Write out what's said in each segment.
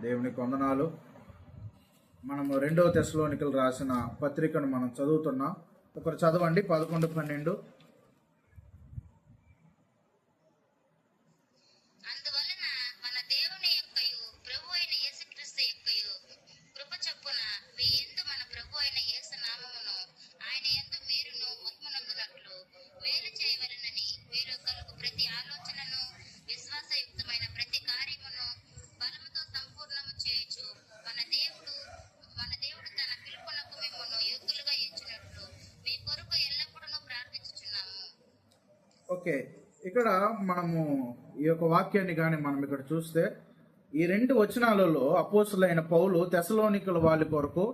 దేవునికి వందనాలు. మనము 2వ తెస్సలోనికలు రాసిన పత్రికను మనం చదువుతున్నాం. ఒకరు చదవండి 11, 12. అందువలన మన దేవుని యొక్కయు ప్రభు అయిన యేసుక్రీస్తు యొక్కయు కృప చొప్పున మీ యందు మన ప్రభు అయిన యేసు నామమును ఆయన యందు మీరును మహిమనొందునట్లు మేలు చేయవలెనని వేరొకలకు ప్రతి ఆలోచనను విశ్వాసయుక్తమైన ప్రతి కార్యమును బలముతో సంపూర్ణము చేయొచ్చు మన దేవుడు తన పిలుపునకు మిమ్మల్ని యోగ్యులుగా ఎంచినట్లు మీ కొరకు ఎల్లప్పుడూ ప్రార్థించుచున్నాము. ఓకే, ఇక్కడ మనము ఈ యొక్క వాక్యాన్ని కానీ మనం ఇక్కడ చూస్తే ఈ 2 వచనాలలో అపోస్తులైన పౌలు తెస్సలోనికల వారి కొరకు,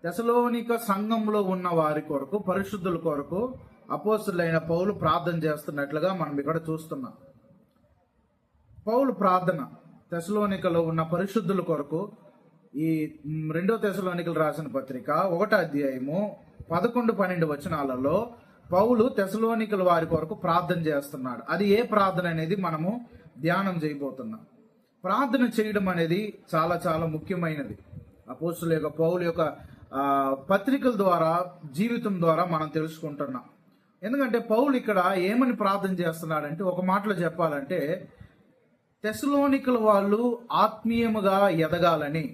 తెస్సలోనిక సంఘంలో ఉన్న వారి కొరకు, పరిశుద్ధుల కొరకు అపోస్తులైన పౌలు ప్రార్థన చేస్తున్నట్లుగా మనం ఇక్కడ చూస్తున్నాం. పౌలు ప్రార్థన తెస్సలోనికలో ఉన్న పరిశుద్ధుల కొరకు ఈ 2వ తెస్సలోనికలు రాసిన పత్రిక 1వ అధ్యాయము 11, 12 వచనాలలో పౌలు తెస్సలోనికల వారి కొరకు ప్రార్థన చేస్తున్నాడు. అది ఏ ప్రార్థన అనేది మనము ధ్యానం చేయబోతున్నాం. ప్రార్థన చేయడం అనేది చాలా చాలా ముఖ్యమైనది. అపోస్తుల యొక్క పౌలు యొక్క పత్రికల ద్వారా, జీవితం ద్వారా మనం తెలుసుకుంటున్నాం. ఎందుకంటే పౌలు ఇక్కడ ఏమని ప్రార్థన చేస్తున్నాడంటే, ఒక మాటలో చెప్పాలంటే తెస్సలోనికల వాళ్ళు ఆత్మీయముగా ఎదగాలని,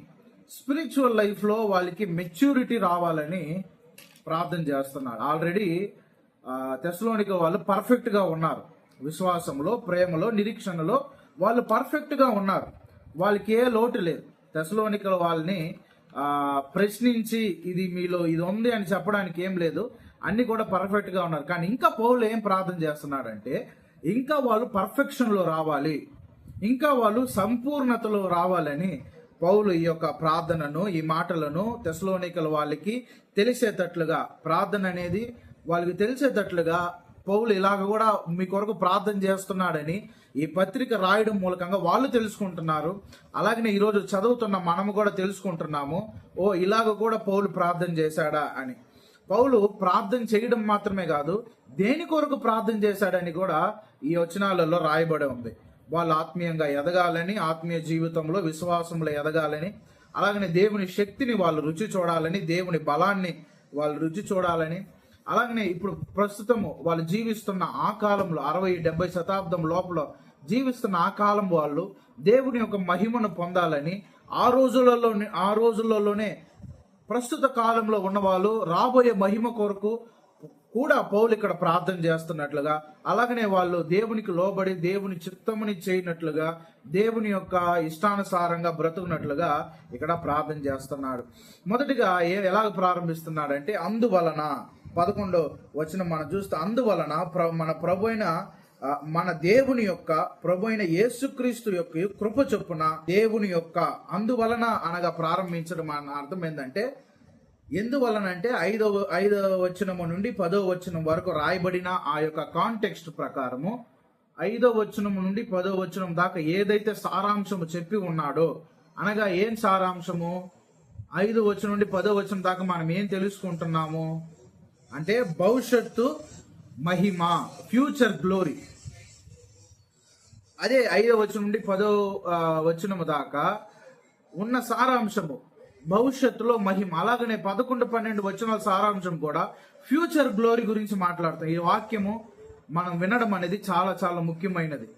స్పిరిచువల్ లైఫ్లో వాళ్ళకి మెచ్యూరిటీ రావాలని ప్రార్థన చేస్తున్నాడు. ఆల్రెడీ తెస్సలోనిక వాళ్ళు పర్ఫెక్ట్గా ఉన్నారు. విశ్వాసంలో, ప్రేమలో, నిరీక్షణలో వాళ్ళు పర్ఫెక్ట్గా ఉన్నారు. వాళ్ళకి ఏ లోటు లేదు. తెస్సలోనికల వాళ్ళని ప్రశ్నించి ఇది మీలో ఇది ఉంది అని చెప్పడానికి ఏం లేదు. అన్ని కూడా పర్ఫెక్ట్గా ఉన్నారు. కానీ ఇంకా పౌలు ఏం ప్రార్థన చేస్తున్నాడంటే, ఇంకా వాళ్ళు పర్ఫెక్షన్లో రావాలి, ఇంకా వాళ్ళు సంపూర్ణతలో రావాలని పౌలు ఈ యొక్క ప్రార్థనను, ఈ మాటలను తెస్సలోనికల వాళ్ళకి తెలిసేటట్లుగా, ప్రార్థన అనేది వాళ్ళకి తెలిసేటట్లుగా పౌలు ఇలాగ కూడా మీ కొరకు ప్రార్థన చేస్తున్నాడని ఈ పత్రిక రాయడం మూలకంగా వాళ్ళు తెలుసుకుంటున్నారు. అలాగనే ఈరోజు చదువుతున్న మనము కూడా తెలుసుకుంటున్నాము, ఓ ఇలాగ కూడా పౌలు ప్రార్థన చేశాడా అని. పౌలు ప్రార్థన చేయడం మాత్రమే కాదు, దేని కొరకు ప్రార్థన చేశాడని కూడా ఈ వచనాలలో రాయబడి ఉంది. వాళ్ళు ఆత్మీయంగా ఎదగాలని, ఆత్మీయ జీవితంలో, విశ్వాసంలో ఎదగాలని, అలాగనే దేవుని శక్తిని వాళ్ళు రుచి చూడాలని, దేవుని బలాన్ని వాళ్ళు రుచి చూడాలని, అలాగనే ఇప్పుడు ప్రస్తుతము వాళ్ళు జీవిస్తున్న ఆ కాలంలో 60-70 శతాబ్దం లోపల జీవిస్తున్న ఆ కాలం వాళ్ళు దేవుని యొక్క మహిమను పొందాలని, ఆ రోజులలోనే ప్రస్తుత కాలంలో ఉన్న వాళ్ళు రాబోయే మహిమ కొరకు కూడా పౌలు ఇక్కడ ప్రార్థన చేస్తున్నట్లుగా, అలాగనే వాళ్ళు దేవునికి లోబడి దేవుని చిత్తముని చేయనట్లుగా, దేవుని యొక్క ఇష్టానుసారంగా బ్రతుకున్నట్లుగా ఇక్కడ ప్రార్థన చేస్తున్నాడు. మొదటిగా ఎలాగ ప్రారంభిస్తున్నాడంటే, అందువలన 11వ వచనం మనం చూస్తే, అందువలన మన ప్రభు అయిన మన దేవుని యొక్క ప్రభు అయిన యేసుక్రీస్తు యొక్క కృప చొప్పున దేవుని యొక్క, అందువలన అనగా ప్రారంభించడం అన్న అర్థం ఏంటంటే, ఎందువలన అంటే 5వ వచనము నుండి 10వ వచనం వరకు రాయబడిన ఆ యొక్క కాంటెక్స్ట్ ప్రకారము 5వ వచనము నుండి 10వ వచనం దాకా ఏదైతే సారాంశము చెప్పి ఉన్నాడో, అనగా ఏం సారాంశము, 5వ వచనం నుండి 10వ వచనం దాకా మనం ఏం తెలుసుకుంటున్నాము అంటే భవిష్యత్తు మహిమ, ఫ్యూచర్ గ్లోరీ. అదే 5వ వచనం నుండి 10వ వచనము దాకా ఉన్న సారాంశము భవిష్యత్తులో మహిమ. అలాగనే 11, 12 వచనాల సారాంశం కూడా ఫ్యూచర్ గ్లోరీ గురించి మాట్లాడతాం. ఈ వాక్యము మనం వినడం అనేది చాలా చాలా ముఖ్యమైనది.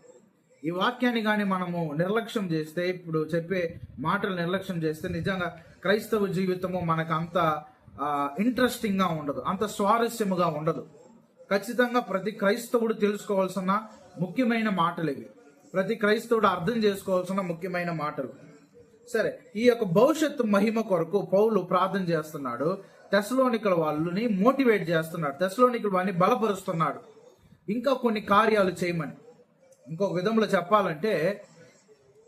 ఈ వాక్యాన్ని కానీ మనము నిర్లక్ష్యం చేస్తే, ఇప్పుడు చెప్పే మాటలు నిర్లక్ష్యం చేస్తే, నిజంగా క్రైస్తవ జీవితము మనకు అంత ఇంట్రెస్టింగ్గా ఉండదు, అంత స్వారస్యముగా ఉండదు. ఖచ్చితంగా ప్రతి క్రైస్తవుడు తెలుసుకోవాల్సిన ముఖ్యమైన మాటలు ఇవి. ప్రతి క్రైస్తవుడు అర్థం చేసుకోవాల్సిన ముఖ్యమైన మాటలు. సరే, ఈ యొక్క భవిష్యత్తు మహిమ కొరకు పౌలు ప్రార్థన చేస్తున్నాడు. తెస్సలోనికల వాళ్ళని మోటివేట్ చేస్తున్నాడు, తెస్సలోనికల వాళ్ళని బలపరుస్తున్నాడు ఇంకా కొన్ని కార్యాలు చేయమని. ఇంకొక విధంలో చెప్పాలంటే,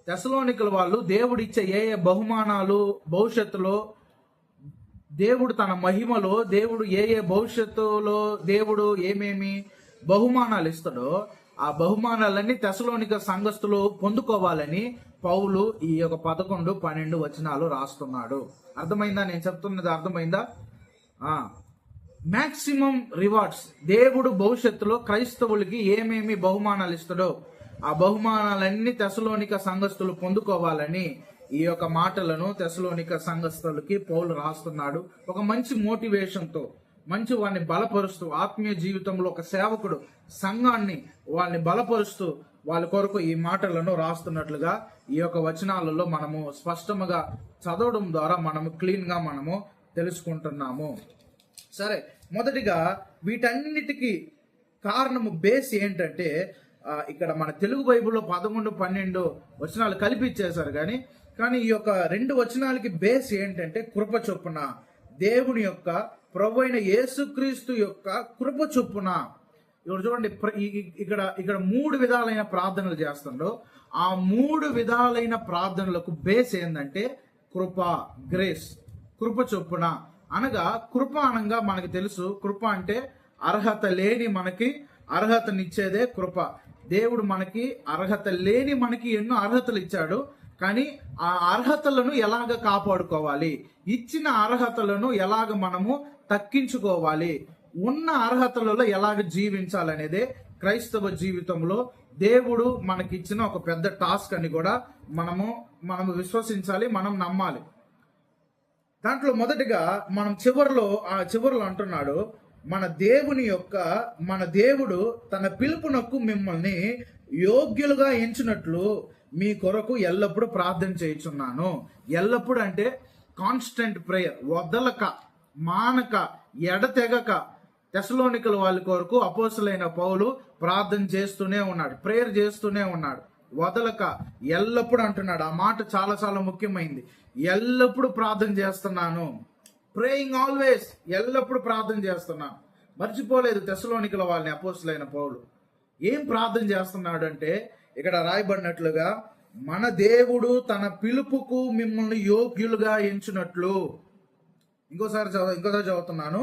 తెస్సలోనికల వాళ్ళు దేవుడు ఇచ్చే ఏ బహుమానాలు, భవిష్యత్తులో దేవుడు తన మహిమలో దేవుడు ఏ భవిష్యత్తులో దేవుడు ఏమేమి బహుమానాలు ఇస్తాడో, ఆ బహుమానాలన్నీ తెస్సలోనిక సంఘస్థులు పొందుకోవాలని పౌలు ఈ యొక్క 11, 12 వచనాలు రాస్తున్నాడు. అర్థమైందా నేను చెప్తున్నది? అర్థమైందా? మాక్సిమం రివార్డ్స్, దేవుడు భవిష్యత్తులో క్రైస్తవులకి ఏమేమి బహుమానాలు ఇస్తాడో ఆ బహుమానాలన్నీ తెస్సలోనిక సంఘస్థులు పొందుకోవాలని ఈ యొక్క మాటలను తెస్సలోనిక సంఘస్థులకి పౌలు రాస్తున్నాడు. ఒక మంచి మోటివేషన్ తో, మంచి వారిని బలపరుస్తూ, ఆత్మీయ జీవితంలో ఒక సేవకుడు సంఘాన్ని వాళ్ళని బలపరుస్తూ వాళ్ళ కొరకు ఈ మాటలను రాస్తున్నట్లుగా ఈ యొక్క వచనాలలో మనము స్పష్టంగా చదవడం ద్వారా మనము క్లీన్ గా మనము తెలుసుకుంటున్నాము. సరే, మొదటిగా వీటన్నిటికీ కారణము బేస్ ఏంటంటే ఇక్కడ మన తెలుగు బైబిల్లో 11, 12 వచనాలు కలిపి ఇచ్చేశారు. కానీ ఈ యొక్క 2 వచనాలకి బేస్ ఏంటంటే కృప చొప్పున, దేవుని యొక్క ప్రభు అయిన యేసుక్రీస్తు యొక్క కృప చొప్పున. ఇప్పుడు చూడండి, ఇక్కడ 3 విధాలైన ప్రార్థనలు చేస్తుండో ఆ 3 విధాలైన ప్రార్థనలకు బేస్ ఏంటంటే కృప, గ్రేస్, కృప చొప్పున. అనగా కృప అనగా మనకి తెలుసు, కృప అంటే అర్హత లేని మనకి అర్హతనిచ్చేదే కృప. దేవుడు మనకి అర్హత లేని మనకి ఎన్నో అర్హతలు ఇచ్చాడు. కానీ ఆ అర్హతలను ఎలాగ కాపాడుకోవాలి, ఇచ్చిన అర్హతలను ఎలాగ మనము తక్కించుకోవాలి, ఉన్న అర్హతలలో ఎలాగ జీవించాలనేదే క్రైస్తవ జీవితంలో దేవుడు మనకిచ్చిన ఒక పెద్ద టాస్క్ అని కూడా మనము విశ్వసించాలి, మనం నమ్మాలి. దాంట్లో మొదటిగా మనం చివరిలో అంటున్నాడు, మన దేవుడు తన పిలుపునకు మిమ్మల్ని యోగ్యులుగా ఎంచినట్లు మీ కొరకు ఎల్లప్పుడూ ప్రార్థన చేయుచున్నాను. ఎల్లప్పుడు అంటే కాన్స్టెంట్ ప్రేయర్, వదలక, మానక, ఎడతెగక తెస్సలోనికల వాళ్ళ కొరకు అపోస్తలుడైన పౌలు ప్రార్థన చేస్తూనే ఉన్నాడు, ప్రేయర్ చేస్తూనే ఉన్నాడు. వదలక, ఎల్లప్పుడు అంటున్నాడు. ఆ మాట చాలా చాలా ముఖ్యమైంది. ఎల్లప్పుడు ప్రార్థన చేస్తున్నాను, ప్రేయింగ్ ఆల్వేస్, ఎల్లప్పుడు ప్రార్థన చేస్తున్నాను. మర్చిపోలేదు తెస్సలోనికల వాళ్ళని అపోస్తలుడైన పౌలు. ఏం ప్రార్థన చేస్తున్నాడు అంటే ఇక్కడ రాయబడినట్లుగా, మన దేవుడు తన పిలుపుకు మిమ్మల్ని యోగ్యులుగా ఎంచినట్లు. ఇంకోసారి చదువుతున్నాను.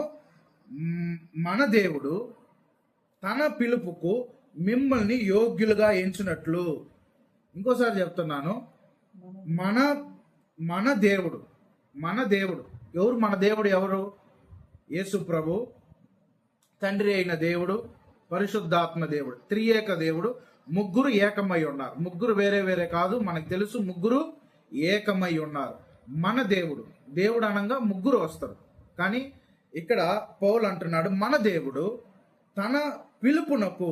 మన దేవుడు తన పిలుపుకు మిమ్మల్ని యోగ్యులుగా ఎంచినట్లు. ఇంకోసారి చెప్తున్నాను, మన దేవుడు ఎవరు? మన దేవుడు ఎవరు? యేసు ప్రభు, తండ్రి అయిన దేవుడు, పరిశుద్ధాత్మ దేవుడు, త్రియేక దేవుడు. ముగ్గురు ఏకమై ఉన్నారు. ముగ్గురు వేరే వేరే కాదు, మనకు తెలుసు. ముగ్గురు ఏకమై ఉన్నారు. మన దేవుడు అనగా ముగ్గురు వస్తారు. కానీ ఇక్కడ పౌలు అంటున్నాడు, మన దేవుడు తన పిలుపునకు,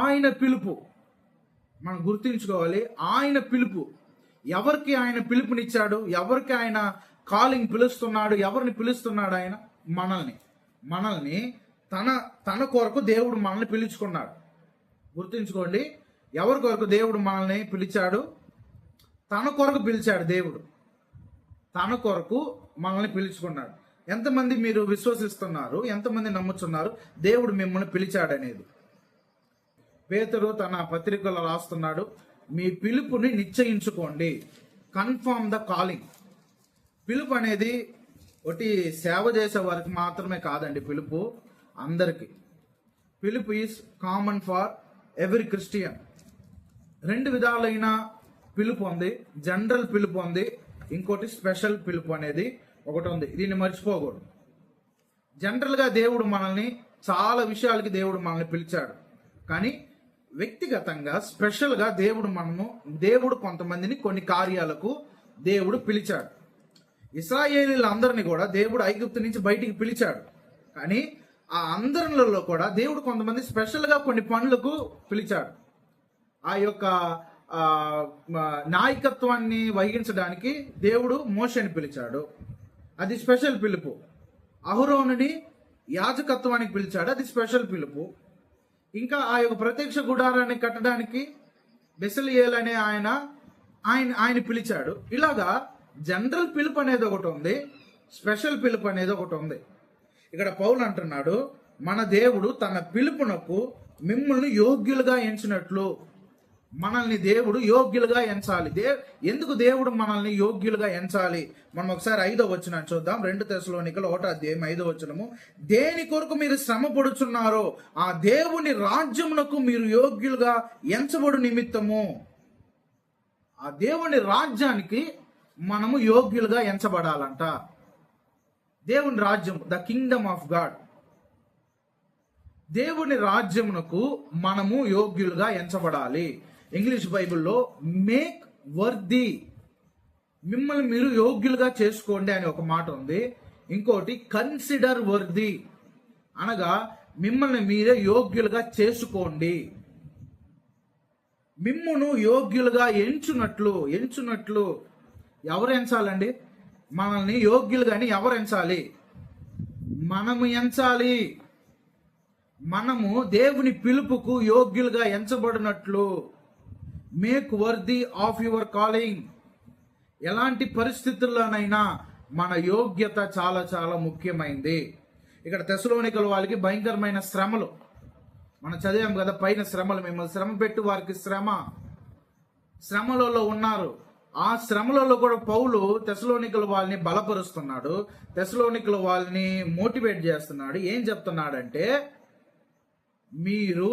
ఆయన పిలుపు మనం గుర్తుంచుకోవాలి. ఆయన పిలుపు, ఎవరికి ఆయన పిలుపునిచ్చాడు, ఎవరికి ఆయన కాలింగ్ పిలుస్తున్నాడు, ఎవరిని పిలుస్తున్నాడు? ఆయన మనల్ని తన కొరకు దేవుడు మనల్ని పిలుచుకున్నాడు. గుర్తుంచుకోండి, ఎవరి కొరకు దేవుడు మనల్ని పిలిచాడు? తన కొరకు పిలిచాడు దేవుడు, తన కొరకు మనల్ని పిలుచుకున్నాడు. ఎంతమంది మీరు విశ్వసిస్తున్నారు, ఎంతమంది నమ్ముతున్నారు దేవుడు మిమ్మల్ని పిలిచాడనేది? పేతురు తన పత్రికలో రాస్తున్నాడు, మీ పిలుపుని నిశ్చయించుకోండి, కన్ఫర్మ్ ద కాలింగ్. పిలుపు అనేది ఒకటి సేవ చేసే వారికి మాత్రమే కాదండి. పిలుపు అందరికి. పిలుపు is common for every Christian. 2 విధాలైన పిలుపు ఉంది. జనరల్ పిలుపు ఉంది, ఇంకోటి స్పెషల్ పిలుపు అనేది ఒకటి ఉంది. దీన్ని మర్చిపోకూడదు. జనరల్ గా దేవుడు మనల్ని చాలా విషయాలకి దేవుడు మనల్ని పిలిచాడు. కానీ వ్యక్తిగతంగా స్పెషల్ గా దేవుడు కొంతమందిని కొన్ని కార్యాలకు దేవుడు పిలిచాడు. ఇశ్రాయేలీలందరినీ కూడా దేవుడు ఐగుప్తు నుంచి బయటికి పిలిచాడు. కానీ ఆ అందరిలో కూడా దేవుడు కొంతమంది స్పెషల్ గా కొన్ని పనులకు పిలిచాడు. ఆ యొక్క నాయకత్వాన్ని వహించడానికి దేవుడు మోషేని పిలిచాడు, అది స్పెషల్ పిలుపు. అహరోనుని యాజకత్వానికి పిలిచాడు, అది స్పెషల్ పిలుపు. ఇంకా ఆ యొక్క ప్రత్యక్ష గుడారాన్ని కట్టడానికి బెసలియేల్ అనే ఆయన పిలిచాడు. ఇలాగా జనరల్ పిలుపు అనేది ఒకటి ఉంది, స్పెషల్ పిలుపు అనేది ఒకటి ఉంది. ఇక్కడ పౌలు అంటున్నాడు, మన దేవుడు తన పిలుపునకు మిమ్మల్ని యోగ్యులుగా ఎంచినట్లు. మనల్ని దేవుడు యోగ్యులుగా ఎంచాలి. ఎందుకు దేవుడు మనల్ని యోగ్యులుగా ఎంచాలి? మనం ఒకసారి 5వ వచనం చూద్దాం. 2 తెస్సలోనికలు 1వ అధ్యాయం 5వ వచనము. దేని కొరకు మీరు శ్రమ పడుచున్నారో ఆ దేవుని రాజ్యమునకు మీరు యోగ్యులుగా ఎంచబడు నిమిత్తము. ఆ దేవుని రాజ్యానికి మనము యోగ్యులుగా ఎంచబడాలంట. దేవుని రాజ్యం, ద కింగ్డమ్ ఆఫ్ గాడ్. దేవుని రాజ్యమునకు మనము యోగ్యులుగా ఎంచబడాలి. ఇంగ్లీష్ బైబిల్లో మేక్ మిమ్మల్ని మీరు యోగ్యులుగా చేసుకోండి అని ఒక మాట ఉంది. ఇంకోటి కన్సిడర్ వర్ది, అనగా మిమ్మల్ని మీరే యోగ్యులుగా చేసుకోండి. మిమ్మును యోగ్యులుగా ఎంచునట్లు ఎవరు ఎంచాలండి? మనల్ని యోగ్యులుగాని ఎవరు ఎంచాలి? మనము ఎంచాలి. మనము దేవుని పిలుపుకు యోగ్యులుగా ఎంచబడినట్లు. Make worthy of your calling. ఎలాంటి పరిస్థితుల్లోనైనా మన యోగ్యత చాలా చాలా ముఖ్యమైంది. ఇక్కడ తెస్సలోనికల వాళ్ళకి భయంకరమైన శ్రమలు మనం చదివాం కదా, పైన శ్రమలు, మిమ్మల్ని శ్రమ పెట్టి వారికి శ్రమలలో ఉన్నారు. ఆ శ్రమలలో కూడా పౌలు తెస్సలోనికల వాళ్ళని బలపరుస్తున్నాడు, తెస్సలోనికల వాళ్ళని మోటివేట్ చేస్తున్నాడు. ఏం చెప్తున్నాడంటే, మీరు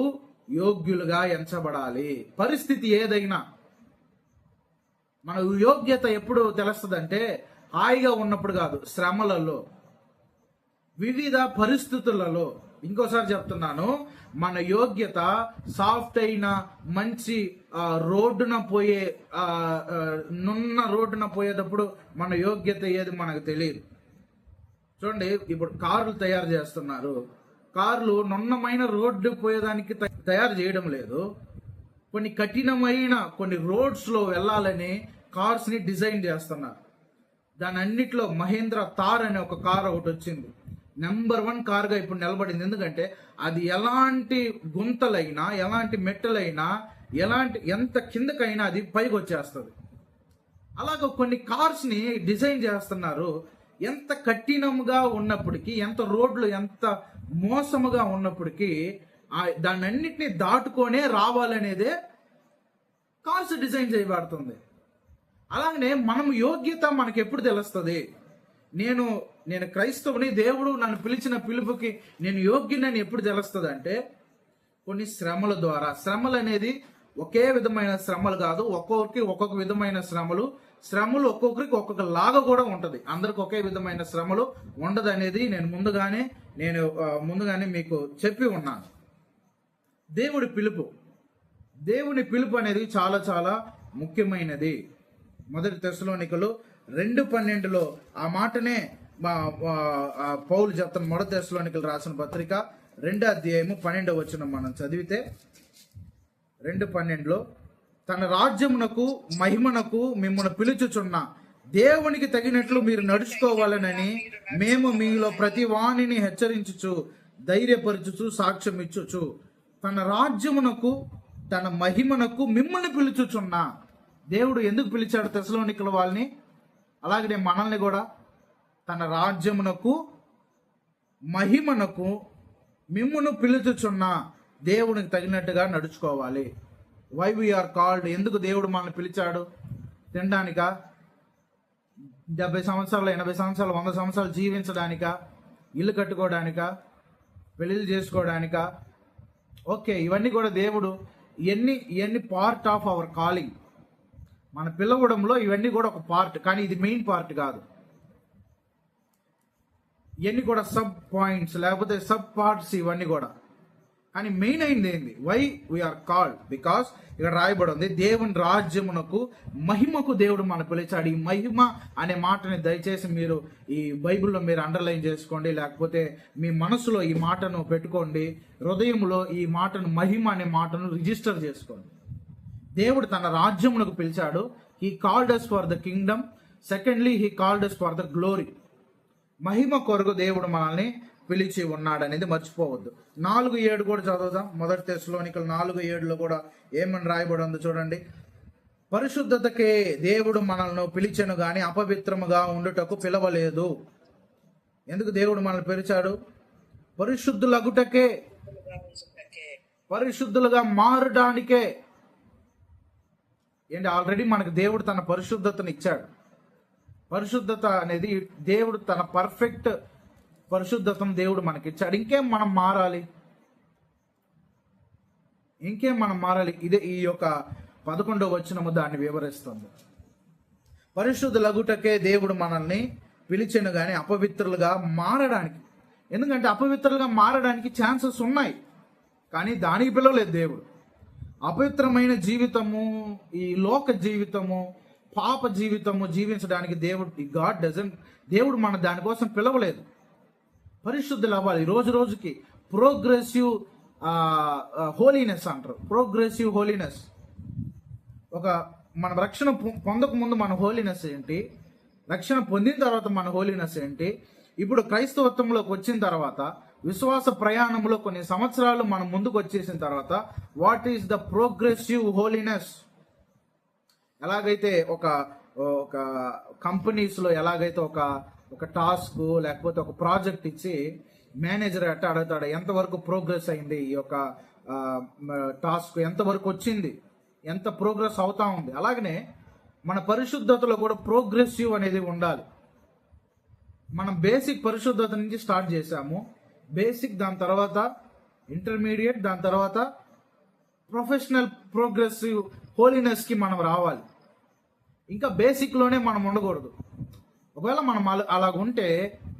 యోగ్యులుగా ఎంచబడాలి. పరిస్థితి ఏదైనా మన యోగ్యత ఎప్పుడు తెలుస్తుందంటే హాయిగా ఉన్నప్పుడు కాదు, శ్రమలలో, వివిధ పరిస్థితులలో. ఇంకోసారి చెప్తున్నాను, మన యోగ్యత సాఫ్ట్ అయిన మంచి రోడ్డున పోయే నున్న రోడ్డున పోయేటప్పుడు మన యోగ్యత ఏది మనకు తెలియదు. చూడండి, ఇప్పుడు కార్లు తయారు చేస్తున్నారు. కార్లు నున్నమైన రోడ్డు పోయేదానికి తయారు చేయడం లేదు, కొన్ని కఠినమైన కొన్ని రోడ్స్ లో వెళ్ళాలని కార్స్ ని డిజైన్ చేస్తున్నారు. దాని అన్నిట్లో మహేంద్ర థార్ అనే ఒక కార్ ఒకటి వచ్చింది, నెంబర్ 1 కార్గా ఇప్పుడు నిలబడింది. ఎందుకంటే అది ఎలాంటి గుంతలైనా, ఎలాంటి మెట్టలైనా, ఎంత కిందకైనా అది పైకి వచ్చేస్తుంది. అలాగ కొన్ని కార్స్ ని డిజైన్ చేస్తున్నారు. ఎంత కఠినంగా ఉన్నప్పటికీ, ఎంత రోడ్లు ఎంత మోసముగా ఉన్నప్పటికీ దాన్ని అన్నిటిని దాటుకొనే రావాలనేదే కార్స్ డిజైన్ చేయబడుతుంది. అలాగనే మనం యోగ్యత మనకి ఎప్పుడు తెలుస్తుంది? నేను క్రైస్తవుని, దేవుడు నన్ను పిలిచిన పిలుపుకి నేను యోగ్యునని ఎప్పుడు తెలుస్తుంది అంటే, కొన్ని శ్రమల ద్వారా. శ్రమలు అనేది ఒకే విధమైన శ్రమలు కాదు, ఒక్కొక్కరికి ఒక్కొక్క విధమైన శ్రమలు ఒక్కొక్కరికి ఒక్కొక్క లాగా కూడా ఉంటది. అందరికి ఒకే విధమైన శ్రమలు ఉండదు అనేది నేను ముందుగానే మీకు చెప్పి ఉన్నాను. దేవుని పిలుపు అనేది చాలా చాలా ముఖ్యమైనది. మొదటి తెస్సలోనికలు 2:12 ఆ మాటనే పౌలు చెప్తాను. మొదటి తెస్సలోనికలు రాసిన పత్రిక 2వ అధ్యాయము 12వ వచనం మనం చదివితే, 2:12 తన రాజ్యమునకు మహిమనకు మిమ్మల్ని పిలుచుచున్న దేవునికి తగినట్లు మీరు నడుచుకోవాలనని మేము మీలో ప్రతి వాణిని హెచ్చరించుచు, ధైర్యపరచుచు, సాక్ష్యం ఇచ్చుచు. తన రాజ్యమునకు తన మహిమనకు మిమ్మల్ని పిలుచుచున్నా. దేవుడు ఎందుకు పిలిచాడు తెస్సలోనికల వాళ్ళని? అలాగే మనల్ని కూడా తన రాజ్యమునకు మహిమనకు మిమ్మును పిలుచుచున్నా దేవునికి తగినట్టుగా నడుచుకోవాలి. Why we are called. ఎందుకు దేవుడు మనల్ని పిలిచాడు? తినడానికా? 70 సంవత్సరాలు, 80 సంవత్సరాలు, 100 సంవత్సరాలు జీవించడానికా? ఇల్లు కట్టుకోవడానికా? పెళ్లిళ్ళు చేసుకోవడానికా? ఓకే, ఇవన్నీ కూడా దేవుడు ఇవన్నీ పార్ట్ ఆఫ్ అవర్ కాలింగ్. మన పిలవడంలో ఇవన్నీ కూడా ఒక పార్ట్, కానీ ఇది మెయిన్ పార్ట్ కాదు. ఇవన్నీ కూడా సబ్ పాయింట్స్, లేకపోతే సబ్ పార్ట్స్ ఇవన్నీ కూడా. కానీ మెయిన్ అయింది ఏంది? వై వీఆర్ కాల్డ్, బికాస్ ఇక్కడ రాయబడి ఉంది, దేవుని రాజ్యమునకు మహిమకు దేవుడు మన పిలిచాడు. ఈ మహిమ అనే మాటని దయచేసి మీరు ఈ బైబిల్లో మీరు అండర్లైన్ చేసుకోండి, లేకపోతే మీ మనసులో ఈ మాటను పెట్టుకోండి, హృదయంలో ఈ మాటను, మహిమ అనే మాటను రిజిస్టర్ చేసుకోండి. దేవుడు తన రాజ్యమునకు పిలిచాడు. He called us for the kingdom. Secondly, he called us for the glory. మహిమ కొరకు దేవుడు మనల్ని పిలిచి ఉన్నాడు అనేది మర్చిపోవద్దు. 4:7 కూడా చదువుదాం. మొదటి తెస్సలోనికలు 4:7 కూడా ఏమని రాయబడి ఉందో చూడండి. పరిశుద్ధతకే దేవుడు మనల్ని పిలిచెను గాని అపవిత్రముగా ఉండుటకు పిలవలేదు. ఎందుకు దేవుడు మనల్ని పిలిచాడు? పరిశుద్ధులగుటకే, పరిశుద్ధులుగా మారడానికే. ఏంటి, ఆల్రెడీ మనకు దేవుడు తన పరిశుద్ధతను ఇచ్చాడు. పరిశుద్ధత అనేది దేవుడు తన పర్ఫెక్ట్ పరిశుద్ధతను దేవుడు మనకి ఇచ్చాడు. ఇంకేం మనం మారాలి? ఇదే ఈ యొక్క 11వ వచనము దాన్ని వివరిస్తుంది. పరిశుద్ధులగుటకే దేవుడు మనల్ని పిలిచెను గాని అపవిత్రులుగా మారడానికి. ఎందుకంటే అపవిత్రులుగా మారడానికి ఛాన్సెస్ ఉన్నాయి, కానీ దానికి పిలవలేదు దేవుడు. అపవిత్రమైన జీవితము, ఈ లోక జీవితము, పాప జీవితము జీవించడానికి దేవుడు మన దానికోసం పిలవలేదు. పరిశుద్ధులు అవ్వాలి. రోజు రోజుకి ప్రోగ్రెసివ్ హోలీనెస్ అంటారు. Progressive holiness. మన రక్షణ పొందక ముందు మన హోలీనెస్ ఏంటి, రక్షణ పొందిన తర్వాత మన హోలీనెస్ ఏంటి, ఇప్పుడు క్రైస్తవత్వంలోకి వచ్చిన తర్వాత విశ్వాస ప్రయాణంలో కొన్ని సంవత్సరాలు మనం ముందుకు వచ్చేసిన తర్వాత what is the progressive holiness. ఎలాగైతే ఒక కంపెనీస్లో ఎలాగైతే ఒక టాస్క్ లేకపోతే ఒక ప్రాజెక్ట్ ఇచ్చి మేనేజర్ అడుగుతాడు, ఎంతవరకు ప్రోగ్రెస్ అయింది, ఈ యొక్క టాస్క్ ఎంతవరకు వచ్చింది, ఎంత ప్రోగ్రెస్ అవుతా ఉంది. అలాగనే మన పరిశుద్ధతలో కూడా ప్రోగ్రెసివ్ అనేది ఉండాలి. మనం బేసిక్ పరిశుద్ధత నుంచి స్టార్ట్ చేసాము. బేసిక్, దాని తర్వాత ఇంటర్మీడియట్, దాని తర్వాత ప్రొఫెషనల్ ప్రోగ్రెసివ్ హోలీనెస్కి మనం రావాలి. ఇంకా బేసిక్లోనే మనం ఉండకూడదు. ఒకవేళ మనం అలాగుంటే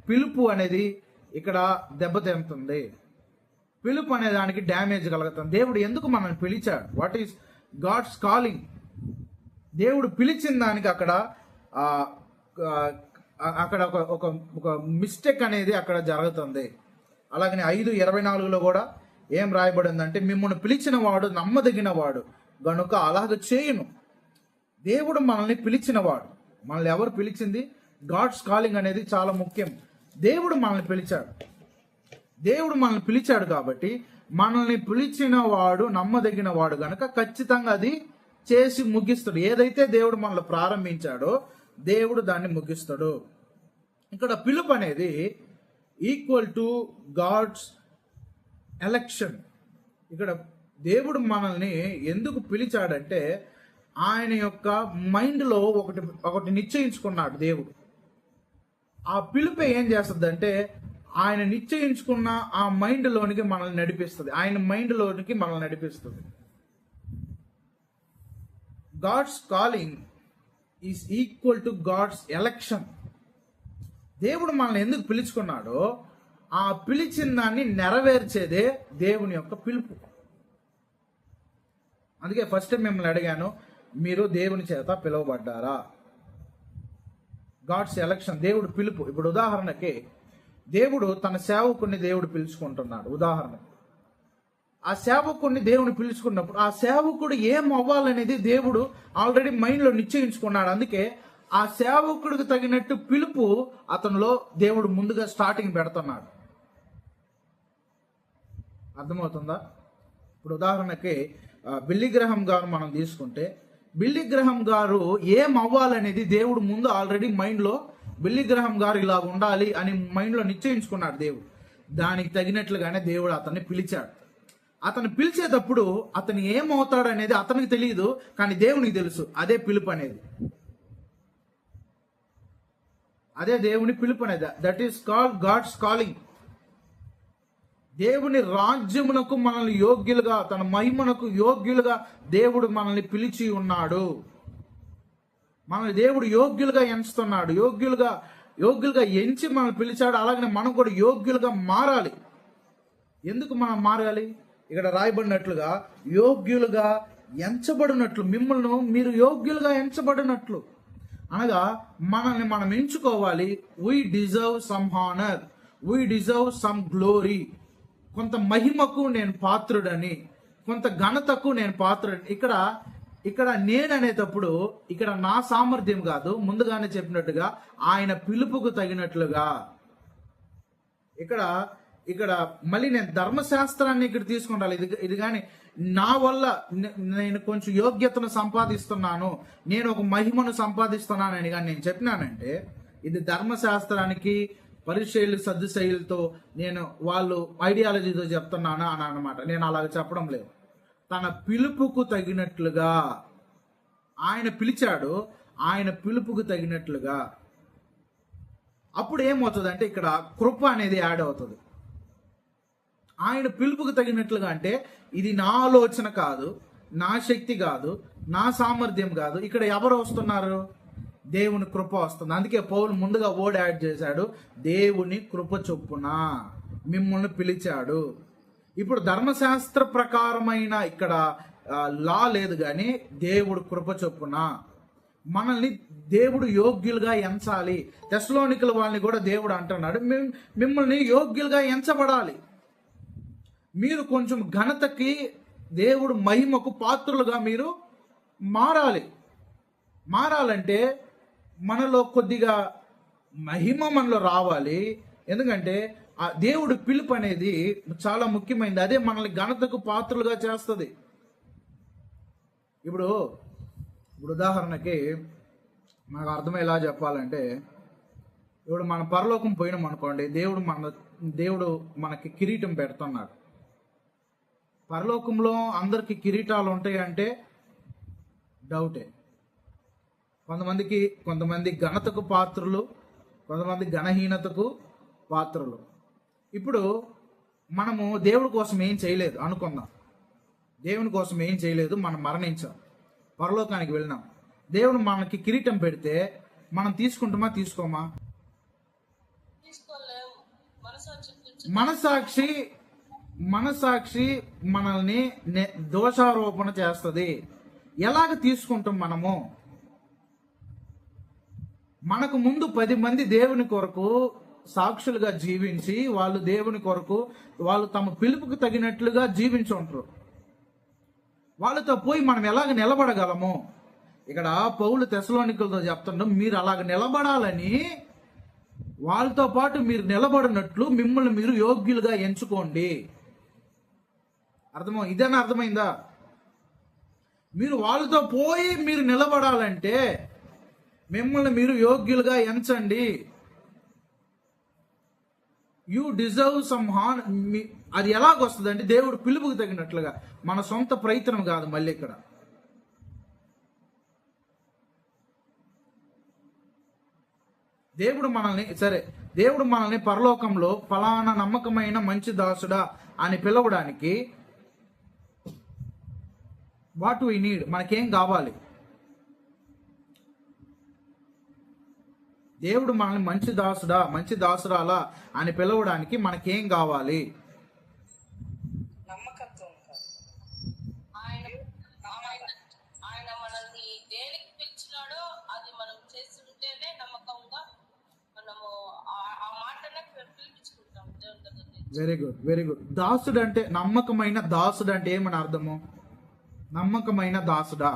పిలుపు అనేది ఇక్కడ దెబ్బతింటుంది. పిలుపు అనే దానికి డ్యామేజ్ కలుగుతుంది. దేవుడు ఎందుకు మనల్ని పిలిచాడు? What is God's calling? దేవుడు పిలిచిన దానికి అక్కడ ఒక మిస్టేక్ అనేది అక్కడ జరుగుతుంది. అలాగనే 5:24 కూడా ఏం రాయబడిందంటే, మిమ్మల్ని పిలిచిన వాడు నమ్మదగిన వాడు గనుక అలాగ చేయును. దేవుడు మనల్ని పిలిచినవాడు. మనల్ని ఎవరు పిలిచింది? గాడ్స్ కాలింగ్ అనేది చాలా ముఖ్యం. దేవుడు మనల్ని పిలిచాడు కాబట్టి మనల్ని పిలిచిన వాడు నమ్మదగిన వాడు గనక ఖచ్చితంగా అది చేసి ముగిస్తాడు. ఏదైతే దేవుడు మనల్ని ప్రారంభించాడో దేవుడు దాన్ని ముగిస్తాడు. ఇక్కడ పిలుపు అనేది ఈక్వల్ టు గాడ్స్ ఎలక్షన్. ఇక్కడ దేవుడు మనల్ని ఎందుకు పిలిచాడంటే ఆయన యొక్క మైండ్లో ఒకటి నిశ్చయించుకున్నాడు దేవుడు. ఆ పిలుపు ఏం చేస్తుందంటే ఆయన నిశ్చయించుకున్న ఆ మైండ్లోనికి మనల్ని నడిపిస్తుంది. ఆయన మైండ్లోనికి మనల్ని నడిపిస్తుంది. God's calling is equal to God's election. దేవుడు మనల్ని ఎందుకు పిలుచుకున్నాడో ఆ పిలిచిన దాన్ని నెరవేర్చేదే దేవుని యొక్క పిలుపు. అందుకే ఫస్ట్ టైం మిమ్మల్ని అడిగాను, మీరు దేవుని చేత పిలువబడ్డారా? గాడ్స్ ఎలక్షన్, దేవుడు పిలుపు. ఇప్పుడు ఉదాహరణకి దేవుడు తన సేవకుడిని దేవుడు పిలుచుకుంటున్నాడు. ఉదాహరణకి ఆ సేవకుడిని దేవుని పిలుచుకున్నప్పుడు ఆ సేవకుడు ఏం అవ్వాలనేది దేవుడు ఆల్రెడీ మైండ్లో నిశ్చయించుకున్నాడు. అందుకే ఆ సేవకుడికి తగినట్టు పిలుపు అతనిలో దేవుడు ముందుగా స్టార్టింగ్ పెడుతున్నాడు. అర్థమవుతుందా? ఇప్పుడు ఉదాహరణకి బిల్లీ గ్రహం గారు మనం తీసుకుంటే, బిల్లీ గ్రహం గారు ఏం అవ్వాలనేది దేవుడు ముందు ఆల్రెడీ మైండ్లో బిల్లీ గ్రహం గారు ఇలా ఉండాలి అని మైండ్లో నిశ్చయించుకున్నాడు దేవుడు. దానికి తగినట్లుగానే దేవుడు అతన్ని పిలిచాడు. అతను పిలిచేటప్పుడు అతను ఏమవుతాడు అనేది అతనికి తెలియదు, కానీ దేవునికి తెలుసు. అదే పిలుపు అనేది, అదే దేవుని పిలుపు అనేది. That is called God's calling. దేవుని రాజ్యమునకు మనల్ని యోగ్యులుగా, తన మహిమనకు యోగ్యులుగా దేవుడు మనల్ని పిలిచి ఉన్నాడు. మనల్ని దేవుడు యోగ్యులుగా ఎంచుతున్నాడు. యోగ్యులుగా ఎంచి మనల్ని పిలిచాడు. అలాగనే మనం కూడా యోగ్యులుగా మారాలి. ఎందుకు మనం మారాలి? ఇక్కడ రాయబడినట్లుగా యోగ్యులుగా ఎంచబడినట్లు, మీరు యోగ్యులుగా ఎంచబడినట్లు అనగా మనల్ని మనం ఎంచుకోవాలి. We deserve some honour, we deserve some glory. కొంత మహిమకు నేను పాత్రుడని, కొంత ఘనతకు నేను పాత్రుడని. ఇక్కడ నేను అనేటప్పుడు ఇక్కడ నా సామర్థ్యం కాదు, ముందుగానే చెప్పినట్టుగా ఆయన పిలుపుకు తగినట్లుగా. ఇక్కడ మళ్ళీ నేను ధర్మశాస్త్రాన్ని ఇక్కడ తీసుకుంటాను. ఇది కానీ నా వల్ల నేను కొంచెం యోగ్యతను సంపాదిస్తున్నాను, నేను ఒక మహిమను సంపాదిస్తున్నానని కానీ నేను చెప్పినానంటే ఇది ధర్మశాస్త్రానికి పరిశైలు సద్దుశైలుతో నేను వాళ్ళు ఐడియాలజీతో చెప్తున్నాను అని అన్నమాట. నేను అలాగ చెప్పడం లేదు. తన పిలుపుకు తగినట్లుగా ఆయన పిలిచాడు, ఆయన పిలుపుకు తగినట్లుగా. అప్పుడు ఏమవుతుంది అంటే ఇక్కడ కృప అనేది యాడ్ అవుతుంది. ఆయన పిలుపుకు తగినట్లుగా అంటే ఇది నా ఆలోచన కాదు, నా శక్తి కాదు, నా సామర్థ్యం కాదు. ఇక్కడ ఎవరు వస్తున్నారు? దేవుని కృప వస్తుంది. అందుకే పౌలు ముందుగా వర్డ్ యాడ్ చేశాడు, దేవుని కృప చొప్పున మిమ్మల్ని పిలిచాడు. ఇప్పుడు ధర్మశాస్త్ర ప్రకారమైన ఇక్కడ లా లేదు, కానీ దేవుడు కృప చొప్పున మనల్ని దేవుడు యోగ్యులుగా ఎంచాలి. తెస్సలోనికల వాళ్ళని కూడా దేవుడు అంటున్నాడు, మిమ్మల్ని యోగ్యులుగా ఎంచబడాలి. మీరు కొంచెం ఘనతకి, దేవుడు మహిమకు పాత్రులుగా మీరు మారాలంటే మనలో కొద్దిగా మహిమ మనలో రావాలి. ఎందుకంటే ఆ దేవుడు పిలుపు అనేది చాలా ముఖ్యమైనది. అదే మనల్ని ఘనతకు పాత్రలుగా చేస్తుంది. ఇప్పుడు ఉదాహరణకి మనకు అర్థమయ్యేలా చెప్పాలంటే, ఇప్పుడు మన పరలోకం పోయినాం అనుకోండి, దేవుడు మనకి కిరీటం పెడుతున్నాడు. పరలోకంలో అందరికి కిరీటాలు ఉంటాయి అంటే డౌటే. కొంతమంది ఘనతకు పాత్రులు, కొంతమంది ఘనహీనతకు పాత్రలు. ఇప్పుడు మనము దేవుడి కోసం ఏం చేయలేదు అనుకుందాం, దేవుని కోసం ఏం చేయలేదు, మనం మరణించాం, పరలోకానికి వెళ్ళినాం. దేవుడు మనకి కిరీటం పెడితే మనం తీసుకుంటామా, తీసుకోమా? మనసాక్షి మనల్ని దోషారోపణ చేస్తుంది. ఎలాగ తీసుకుంటాం మనము? మనకు ముందు 10 మంది దేవుని కొరకు సాక్షులుగా జీవించి, వాళ్ళు దేవుని కొరకు వాళ్ళు తమ పిలుపుకు తగినట్లుగా జీవించి ఉంటారు. వాళ్ళతో పోయి మనం ఎలాగ నిలబడగలము? ఇక్కడ పౌలు తెస్సలోనికలతో చెప్తున్నాం, మీరు అలాగ నిలబడాలని, వాళ్ళతో పాటు మీరు నిలబడినట్లు మిమ్మల్ని మీరు యోగ్యులుగా ఎంచుకోండి. ఇదేనా అర్థమైందా? మీరు వాళ్ళతో పోయి మీరు నిలబడాలంటే మిమ్మల్ని మీరు యోగ్యులుగా ఎంచండి. యూ డిజర్వ్ సమ్ హాన్. అది ఎలాగొస్తుంది అంటే దేవుడు పిలుపుకు తగినట్లుగా, మన సొంత ప్రయత్నం కాదు. మళ్ళీ ఇక్కడ దేవుడు మనల్ని పరలోకంలో ఫలానా నమ్మకమైన మంచి దాసుడా అని పిలవడానికి వాట్ వీ నీడ్, మనకేం కావాలి? దేవుడు మనల్ని మంచి దాసుడా, మంచి దాసురాలా అని పిలవడానికి మనకేం కావాలి? నమ్మకత్వం. ఆయన మనల్ని దేనికి పిలిచినాడో అది మనం చేస్తుంటేనే నమ్మకంగా మనము ఆ మాటనే పిలిపించుకుంటాం దేవుని దగ్గర నుంచి. Very good. దాసుడు అంటే, నమ్మకమైన దాసుడు అంటే ఏమని అర్థము? నమ్మకమైన దాసుడా,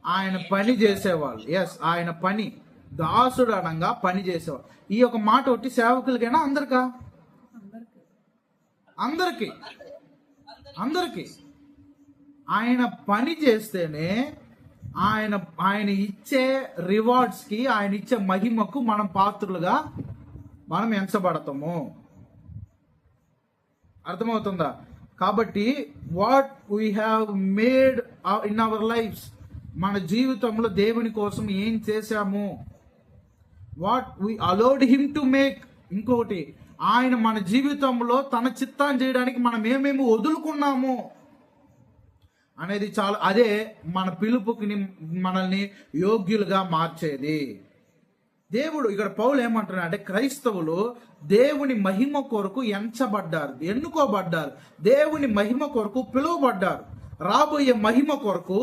ఆయన పని చేసేవాళ్ళు. ఎస్, ఆయన పని. దాసుడు అనగా పని చేసేవాళ్ళు. ఈ యొక్క మాట ఒకటి సేవకులకైనా అందరికా? అందరికి. ఆయన పని చేస్తేనే ఆయన ఇచ్చే రివార్డ్స్ కి, ఆయన ఇచ్చే మహిమకు మనం పాత్రులుగా మనం ఎంచబడతాము. అర్థమవుతుందా? కాబట్టి what we have made in our lives, మన జీవితంలో దేవుని కోసం ఏం చేశాము, what we allowed him to make. ఇంకొకటి, ఆయన మన జీవితంలో తన చిత్తాన్ని చేయడానికి మనం ఏమేమి వదులుకున్నాము అనేది అదే మన పిలుపుకి మనల్ని యోగ్యులుగా మార్చేది. దేవుడు ఇక్కడ పౌలు ఏమంటున్నా అంటే, క్రైస్తవులు దేవుని మహిమ కొరకు ఎంచబడ్డారు, ఎన్నుకోబడ్డారు, దేవుని మహిమ కొరకు పిలువబడ్డారు. రాబోయే మహిమ కొరకు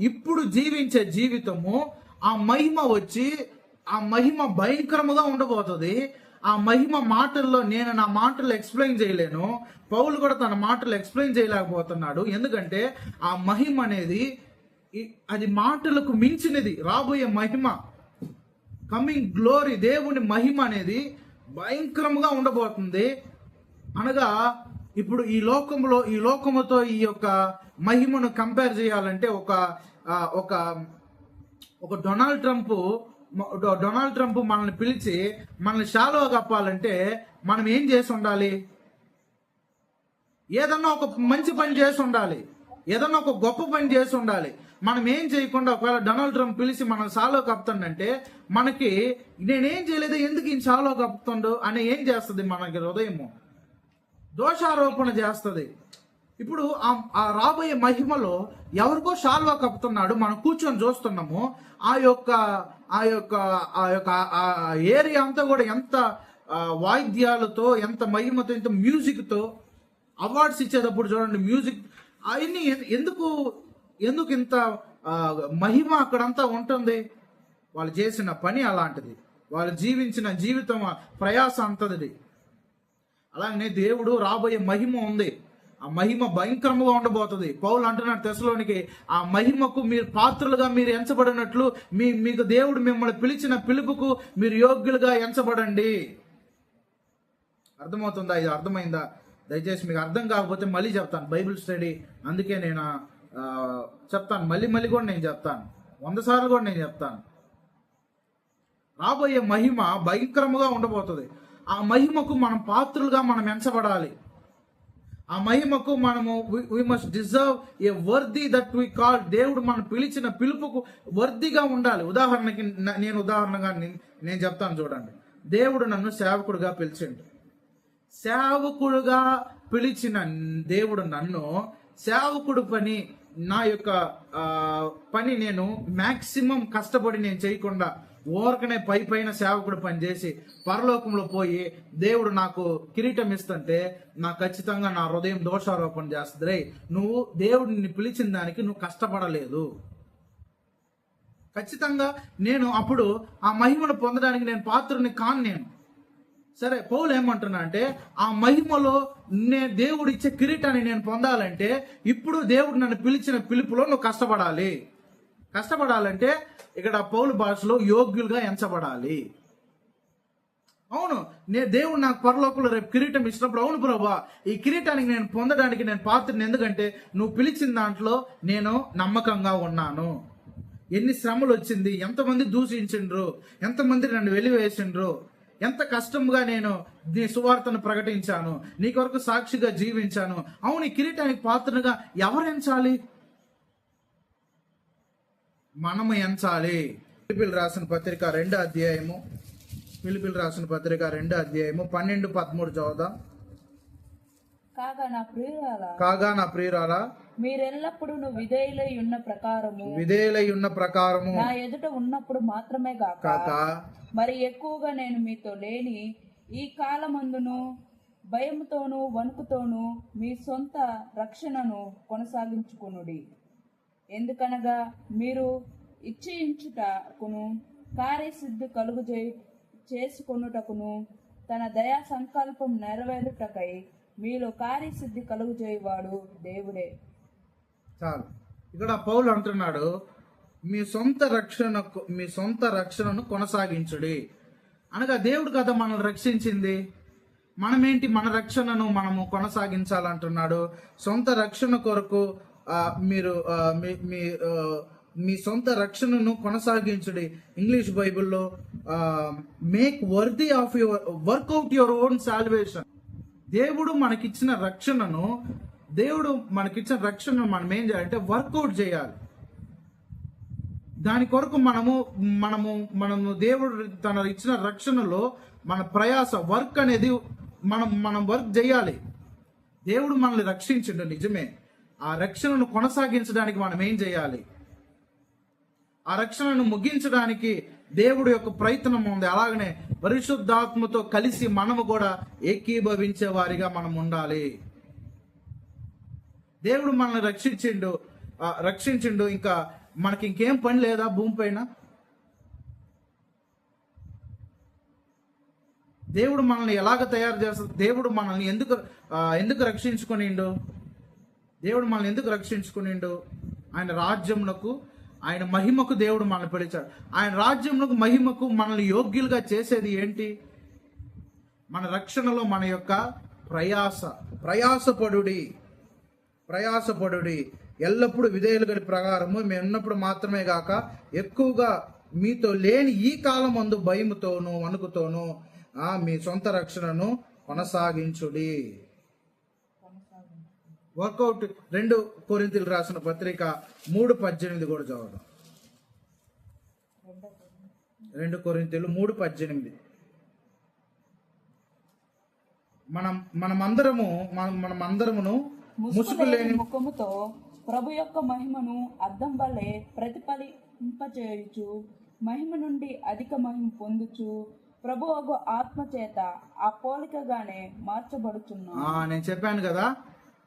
ఇప్పుడు జీవించే జీవితము, ఆ మహిమ వచ్చి, ఆ మహిమ భయంకరముగా ఉండబోతుంది. ఆ మహిమ మాటల్లో నేను నా మాటలు ఎక్స్ప్లెయిన్ చేయలేను, పౌలు కూడా తన మాటలు ఎక్స్ప్లెయిన్ చేయలేకపోతున్నాడు. ఎందుకంటే ఆ మహిమ అనేది అది మాటలకు మించినది. రాబోయే మహిమ, కమింగ్ గ్లోరీ, దేవుని మహిమ అనేది భయంకరంగా ఉండబోతుంది. అనగా ఇప్పుడు ఈ లోకముతో ఈ యొక్క మహిమను కంపేర్ చేయాలంటే ఒక డొనాల్డ్ ట్రంప్ మనల్ని పిలిచి మనల్ని షాలో కప్పాలంటే మనం ఏం చేసి ఉండాలి? ఏదన్నా ఒక మంచి పని చేసి ఉండాలి, ఏదన్నా ఒక గొప్ప పని చేసి ఉండాలి. మనం ఏం చేయకుండా ఒకవేళ డొనాల్డ్ ట్రంప్ పిలిచి మనం షాలో కప్పుతుండంటే మనకి, నేనేం చేయలేదు, ఎందుకు ఈయన షాలో కప్పుతుండు అని ఏం చేస్తుంది? మనకి హృదయము దోషారోపణ చేస్తుంది. ఇప్పుడు ఆ రాబోయే మహిమలో ఎవరికో షాల్వా కప్పుతున్నాడు, మనం కూర్చొని చూస్తున్నాము. ఆ యొక్క ఏరియా అంతా కూడా ఎంత వాయిద్యాలతో, ఎంత మహిమతో, ఎంత మ్యూజిక్తో, అవార్డ్స్ ఇచ్చేటప్పుడు చూడండి మ్యూజిక్ అవన్నీ ఎందుకు ఇంత మహిమ అక్కడంతా ఉంటుంది. వాళ్ళు చేసిన పని అలాంటిది, వాళ్ళు జీవించిన జీవితం ప్రయాస అంతది. అలాగే దేవుడు రాబోయే మహిమ ఉంది, ఆ మహిమ భయంకరంగా ఉండబోతుంది. పౌలు అంటున్నాడు తెస్సలోనికి, ఆ మహిమకు మీరు పాత్రలుగా మీరు ఎంచబడినట్లు మీకు దేవుడు మిమ్మల్ని పిలిచిన పిలుపుకు మీరు యోగ్యులుగా ఎంచబడండి. అర్థమవుతుందా? ఇది అర్థమైందా? దయచేసి మీకు అర్థం కాకపోతే మళ్ళీ చెప్తాను, బైబిల్ స్టడీ అందుకే నేను చెప్తాను, మళ్ళీ కూడా నేను చెప్తాను, 100 సార్లు కూడా నేను చెప్తాను. రాబోయే మహిమ భయంకరముగా ఉండబోతుంది. ఆ మహిమకు మనం పాత్రులుగా మనం ఎంచబడాలి. ఆ మహిమకు మనము we must deserve a worthy that we call. దేవుడు మనం పిలిచిన పిలుపుకు వర్దిగా ఉండాలి. ఉదాహరణకి ఉదాహరణగా నేను చెప్తాను చూడండి. దేవుడు నన్ను సేవకుడుగా పిలిచిండు. సేవకుడుగా పిలిచిన దేవుడు నన్ను సేవకుడు పని, నా యొక్క పని నేను మాక్సిమం కష్టపడి నేను చేయకుండా ఊరకనే పైన సేవకుడు పని చేసి పరలోకంలో పోయి దేవుడు నాకు కిరీటం ఇస్తుంటే నాకు ఖచ్చితంగా నా హృదయం దోషారోపణ చేస్తుంది. రే, నువ్వు దేవుడిని పిలిచిన దానికి నువ్వు కష్టపడలేదు. ఖచ్చితంగా నేను అప్పుడు ఆ మహిమను పొందడానికి నేను పాత్రుని కాను. నేను సరే, పౌలు ఏమంటున్నా అంటే ఆ మహిమలో దేవుడు ఇచ్చే కిరీటాన్ని నేను పొందాలంటే ఇప్పుడు దేవుడు నన్ను పిలిచిన పిలుపులో నువ్వు కష్టపడాలి. కష్టపడాలంటే ఇక్కడ పౌలు భాషలో యోగ్యులుగా ఎంచబడాలి. అవును, దేవుడు నాకు పరలోకంలో రేపు కిరీటం ఇచ్చినప్పుడు, అవును ప్రభా, ఈ కిరీటానికి నేను పొందడానికి నేను పాత్రని, ఎందుకంటే నువ్వు పిలిచిన దాంట్లో నేను నమ్మకంగా ఉన్నాను. ఎన్ని శ్రమలు వచ్చింది, ఎంతమంది దూషించిండ్రు, ఎంతమంది నన్ను వెలివేసిండ్రు, ఎంత కష్టంగా నేను నీ సువార్తను ప్రకటించాను, నీ కొరకు సాక్షిగా జీవించాను. అవును, ఈ కిరీటానికి పాత్రగా ఎవరు ఎంచాలి? మనము ఎంచాలి. ఫిలిప్పీయులకు రాసిన పత్రిక 2వ అధ్యాయము, ఫిలిప్పీయులకు రాసిన పత్రిక 2వ అధ్యాయము 12-13 చదువుదాం. కాగా నా ప్రియురాలా మీరెల్లప్పుడు విధేయులై ఉన్న ప్రకారము నా ఎదుట ఉన్నప్పుడు మాత్రమే కాక మరి ఎక్కువగా నేను మీతో లేని ఈ కాలమందును భయముతోను వణుకుతోను మీ సొంత రక్షణను కొనసాగించుకొనుడి. ఎందుకనగా మీరు ఇచ్ఛించుటకును కార్యసిద్ధి చేసుకొనుటకును తన దయా సంకల్పం నెరవేరుటకై మీలో కార్యసిద్ధి కలుగజేయవాడు దేవుడే. చాలు. ఇక్కడ పౌలు అంటున్నాడు, మీ సొంత రక్షణను కొనసాగించుడి. అనగా దేవుడు కదా మనల్ని రక్షించింది, మనమేంటి మన రక్షణను మనము కొనసాగించాలంటున్నాడు. సొంత రక్షణ కొరకు మీరు మీ సొంత రక్షణను కొనసాగించుడి. ఇంగ్లీష్ బైబిల్లో make worthy of your work out your own salvation. దేవుడు మనకిచ్చిన రక్షణను మనం ఏం చేయాలంటే వర్కౌట్ చేయాలి. దాని కొరకు మనము దేవుడు తన ఇచ్చిన రక్షణలో మన ప్రయాస వర్క్ అనేది మనం వర్క్ చేయాలి. దేవుడు మనల్ని రక్షించిండు నిజమే, ఆ రక్షణను కొనసాగించడానికి మనం ఏం చేయాలి? ఆ రక్షణను ముగించడానికి దేవుడు యొక్క ప్రయత్నం ఉంది. అలాగనే పరిశుద్ధాత్మతో కలిసి మనము కూడా ఏకీభవించే వారిగా మనం ఉండాలి. దేవుడు మనల్ని రక్షించిండు. ఇంకా మనకి ఇంకేం పని లేదా భూమి పైన? దేవుడు మనల్ని ఎలాగ తయారు చేస్తాడు? దేవుడు మనల్ని ఎందుకు రక్షించుకునిండు? దేవుడు మనల్ని ఎందుకు రక్షించుకునిండు? ఆయన రాజ్యమునకు, ఆయన మహిమకు దేవుడు మనల్ని పిలిచాడు. ఆయన రాజ్యమునకు, మహిమకు మనల్ని యోగ్యులుగా చేసేది ఏంటి? మన రక్షణలో మన యొక్క ప్రయాసపడుడి ఎల్లప్పుడూ విధేయులు గడి ప్రకారము మేము ఉన్నప్పుడు మాత్రమే గాక ఎక్కువగా మీతో లేని ఈ కాలమందు భయముతోను వణుకుతోను మీ సొంత రక్షణను కొనసాగించుడి. వర్కౌట్. 2 కొరింథీయులకు రాసిన పత్రిక 3:18 కూడా చదవడం. 2 కొరింథీయులు 3:18. మనమందరమును ముసుగు లేని ముఖముతో ప్రభు యొక్క మహిమను అద్దం వలె ప్రతిఫలింపచేయుచు మహిమ నుండి అధిక మహిమ పొందుచు ప్రభు ఆత్మ చేత ఆ పోలికగానే మార్చబడుచున్నాం. నేను చెప్పాను కదా,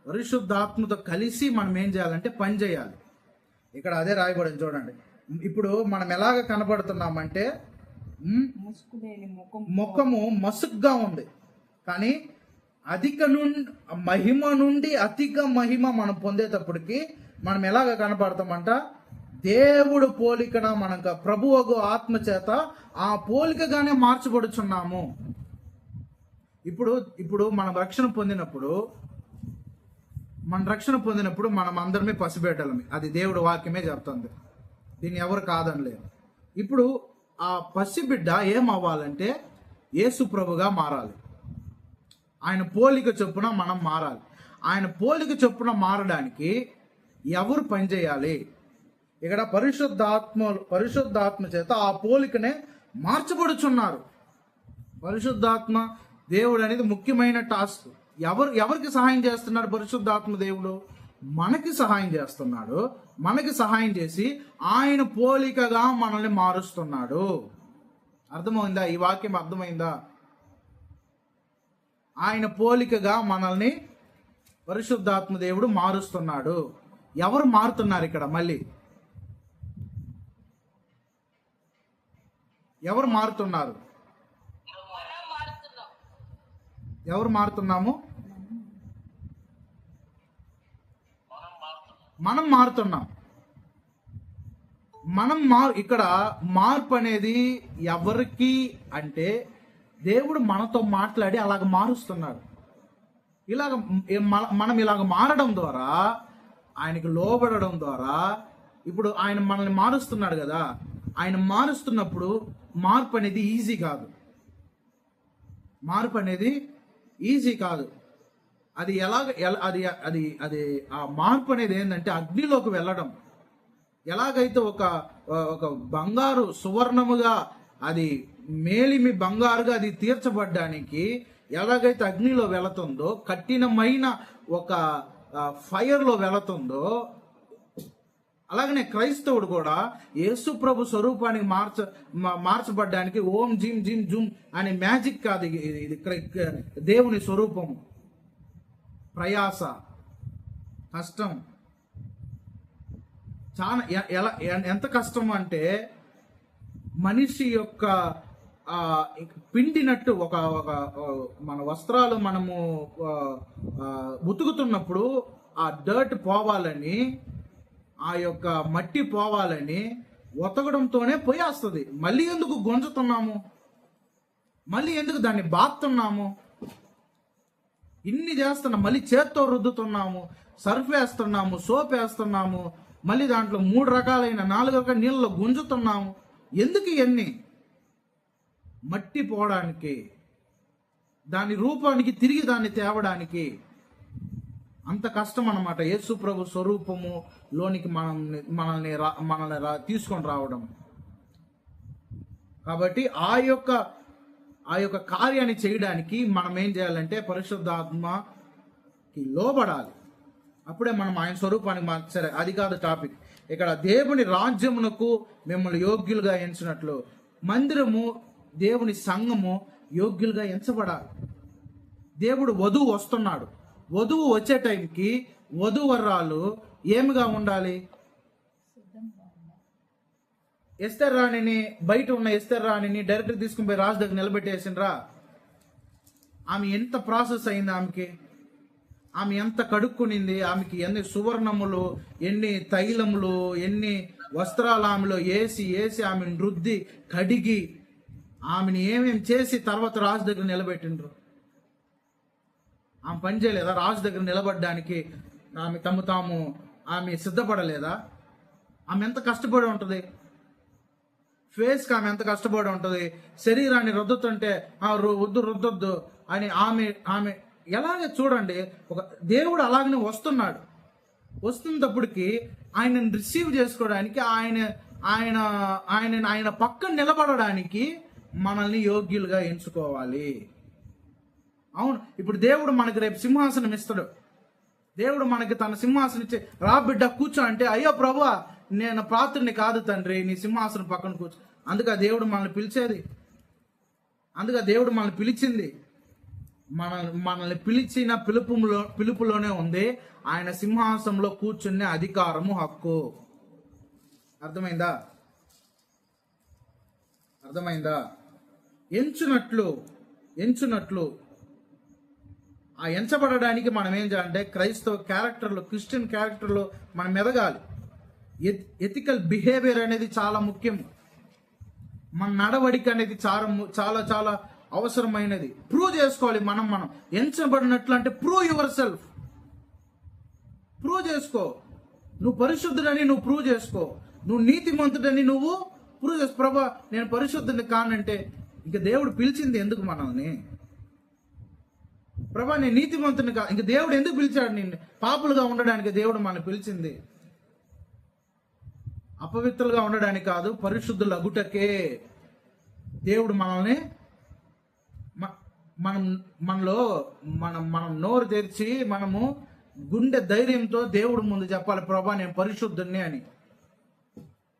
పరిశుద్ధాత్మతో కలిసి మనం ఏం చేయాలంటే పని చేయాలి. ఇక్కడ అదే రాయబడింది చూడండి. ఇప్పుడు మనం ఎలాగ కనబడుతున్నామంటే ముసుగు లేని ముఖం ముఖము మసుగ్గా ఉంది, కానీ మహిమ నుండి అధిక మహిమ మనం పొందేటప్పటికి మనం ఎలాగ కనపడతామంట, దేవుడు పోలికన మనకు ప్రభువగు ఆత్మ చేత ఆ పోలికగానే మార్చబడుచున్నాము. ఇప్పుడు మనం రక్షణ పొందినప్పుడు మనం అందరమే పసిబిడ్డలమే, అది దేవుడు వాక్యమే చెప్తుంది, దీన్ని ఎవరు కాదనలేరు. ఇప్పుడు ఆ పసిబిడ్డ ఏం అవ్వాలంటే యేసు ప్రభుగా మారాలి. ఆయన పోలిక చొప్పున మనం మారాలి. ఆయన పోలిక చొప్పున మారడానికి ఎవరు పనిచేయాలి? ఇక్కడ పరిశుద్ధాత్మ చేత ఆ పోలికనే మార్చబడుచున్నారు. పరిశుద్ధాత్మ దేవుడు అనేది ముఖ్యమైన టాస్క్. ఎవరికి సహాయం చేస్తున్నాడు పరిశుద్ధాత్మ దేవుడు? మనకి సహాయం చేస్తున్నాడు. మనకి సహాయం చేసి ఆయన పోలికగా మనల్ని మారుస్తున్నాడు. అర్థమైందా? ఈ వాక్యం అర్థమైందా? ఆయన పోలికగా మనల్ని పరిశుద్ధాత్మ దేవుడు మారుస్తున్నాడు. ఎవరు మారుతున్నారు ఇక్కడ? మళ్ళీ ఎవరు మారుతున్నారు? ఎవరు మారుతున్నాము? మనం మారుతున్నాం. ఇక్కడ మార్పు అనేది ఎవరికి అంటే దేవుడు మనతో మాట్లాడి అలాగ మారుస్తున్నాడు. మనం ఇలాగ మారడం ద్వారా, ఆయనకు లోబడడం ద్వారా, ఇప్పుడు ఆయన మనల్ని మారుస్తున్నాడు కదా, ఆయన మారుస్తున్నప్పుడు మార్పు అనేది ఈజీ కాదు. అది అది ఆ మార్పు అనేది ఏంటంటే అగ్నిలోకి వెళ్ళడం. ఎలాగైతే ఒక బంగారు సువర్ణముగా అది మేలిమి బంగారుగా అది తీర్చబడ్డానికి ఎలాగైతే అగ్నిలో వెళుతుందో, కఠినమైన ఒక ఫైర్లో వెళుతుందో, అలాగనే క్రైస్తవుడు కూడా యేసు ప్రభు స్వరూపానికి మార్చబడ్డానికి ఓం జిమ్ జిమ్ జుమ్ అనే మ్యాజిక్ కాదు ఇది. దేవుని స్వరూపము, ప్రయాస, కష్టం, చాలా ఎంత కష్టం అంటే మనిషి యొక్క పిండినట్టు ఒక మన వస్త్రాలు మనము ఉతుకుతున్నప్పుడు ఆ డర్ట్ పోవాలని, ఆ యొక్క మట్టి పోవాలని ఉతకడంతోనే పోయేస్తుంది. మళ్ళీ ఎందుకు గుంజుతున్నాము? మళ్ళీ ఎందుకు దాన్ని బాత్తున్నాము? ఇన్ని చేస్తున్నాం, మళ్ళీ చేత్తో రుద్దుతున్నాము, సర్ఫ్ వేస్తున్నాము, సోప్ వేస్తున్నాము, మళ్ళీ దాంట్లో 3 రకాలైన 4 రకాల నీళ్ళలో గుంజుతున్నాము. ఎందుకు ఇవన్నీ? మట్టి పోవడానికి, దాని రూపానికి తిరిగి దాన్ని తేవడానికి. అంత కష్టం అన్నమాట యేసు ప్రభు స్వరూపము లోనికి మనల్ని తీసుకొని రావడం. కాబట్టి ఆ యొక్క కార్యాన్ని చేయడానికి మనం ఏం చేయాలంటే పరిశుద్ధాత్మకి లోబడాలి. అప్పుడే మనం ఆయన స్వరూపానికి మార్చాలి. అది కాదు టాపిక్. ఇక్కడ దేవుని రాజ్యమునకు మిమ్మల్ని యోగ్యులుగా ఎంచినట్లు మందిరము, దేవుని సంఘము యోగ్యులుగా ఎంచబడాలి. దేవుడు వధువు వస్తున్నాడు. వధువు వచ్చే టైంకి వధూవరాలు ఏమిగా ఉండాలి? ఎస్తర్ రాణిని, బయట ఉన్న ఎస్తర్ రాణిని డైరెక్ట్ తీసుకుని పోయి రాజు దగ్గర నిలబెట్టేసిండ్రా. ఆమె ఎంత ప్రాసెస్ అయింది? ఆమె ఎంత కడుక్కునింది? ఆమెకి ఎన్ని సువర్ణములు, ఎన్ని తైలములు, ఎన్ని వస్త్రాలు ఆమెలో వేసి ఆమెను రుద్ది కడిగి ఆమెను ఏమేమి చేసి తర్వాత రాజు దగ్గర నిలబెట్టిండ్రు. ఆమె పని చేయలేదా? రాజు దగ్గర నిలబడడానికి ఆమె సిద్ధపడలేదా? ఆమె ఎంత కష్టపడి ఉంటుంది? ఫేస్కి ఆమె ఎంత కష్టపడి ఉంటుంది? శరీరాన్ని రుద్దుతుంటే రుద్దొద్దు అని ఆమె ఎలాగే చూడండి. ఒక దేవుడు అలాగనే వస్తున్నప్పటికీ ఆయనను రిసీవ్ చేసుకోవడానికి, ఆయన పక్కన నిలబడడానికి మనల్ని యోగ్యులుగా ఎంచుకోవాలి. అవును, ఇప్పుడు దేవుడు మనకి రేపు సింహాసనం ఇస్తాడు. దేవుడు మనకి తన సింహాసనం ఇచ్చి రా బిడ్డ కూర్చో అంటే, అయ్యో ప్రభువా నేను పాత్రుని కాదు తండ్రి, నీ సింహాసనం పక్కన కూర్చో. అందుకే దేవుడు మనల్ని పిలిచేది, అందుకే దేవుడు మనల్ని పిలిచింది. మనల్ని పిలిచిన పిలుపులోనే ఉంది ఆయన సింహాసనంలో కూర్చునే అధికారము, హక్కు. అర్థమైందా? ఎంచునట్లు ఆ ఎంచబడడానికి మనం ఏం చేయాలంటే క్రైస్తవ క్యారెక్టర్లో, క్రిస్టియన్ క్యారెక్టర్లో మనం ఎదగాలి. ఎథికల్ బిహేవియర్ అనేది చాలా ముఖ్యం. మన నడవడిక అనేది చాలా చాలా అవసరమైనది. ప్రూవ్ చేసుకోవాలి. మనం ఎంచబడినట్లు అంటే ప్రూవ్ యువర్ సెల్ఫ్. ప్రూవ్ చేసుకో. నువ్వు పరిశుద్ధుడని నువ్వు ప్రూవ్ చేసుకో. నువ్వు నీతిమంతుడని నువ్వు ప్రూవ్ చేసుకో. ప్రభా నేను పరిశుద్ధుని కానంటే ఇంక దేవుడు పిలిచింది ఎందుకు మనల్ని? ప్రభా నేను నీతిమంతుని కా, ఇంక దేవుడు ఎందుకు పిలిచాడు నిన్ను? పాపులుగా ఉండడానికి దేవుడు మనల్ని పిలిచింది. అపవిత్రులుగా ఉండడానికి కాదు, పరిశుద్ధులు అగుటకే దేవుడు మనల్ని మనం నోరు తెరిచి మనము గుండె ధైర్యంతో దేవుడు ముందు చెప్పాలి, ప్రభా నేను పరిశుద్ధుణ్ణి అని.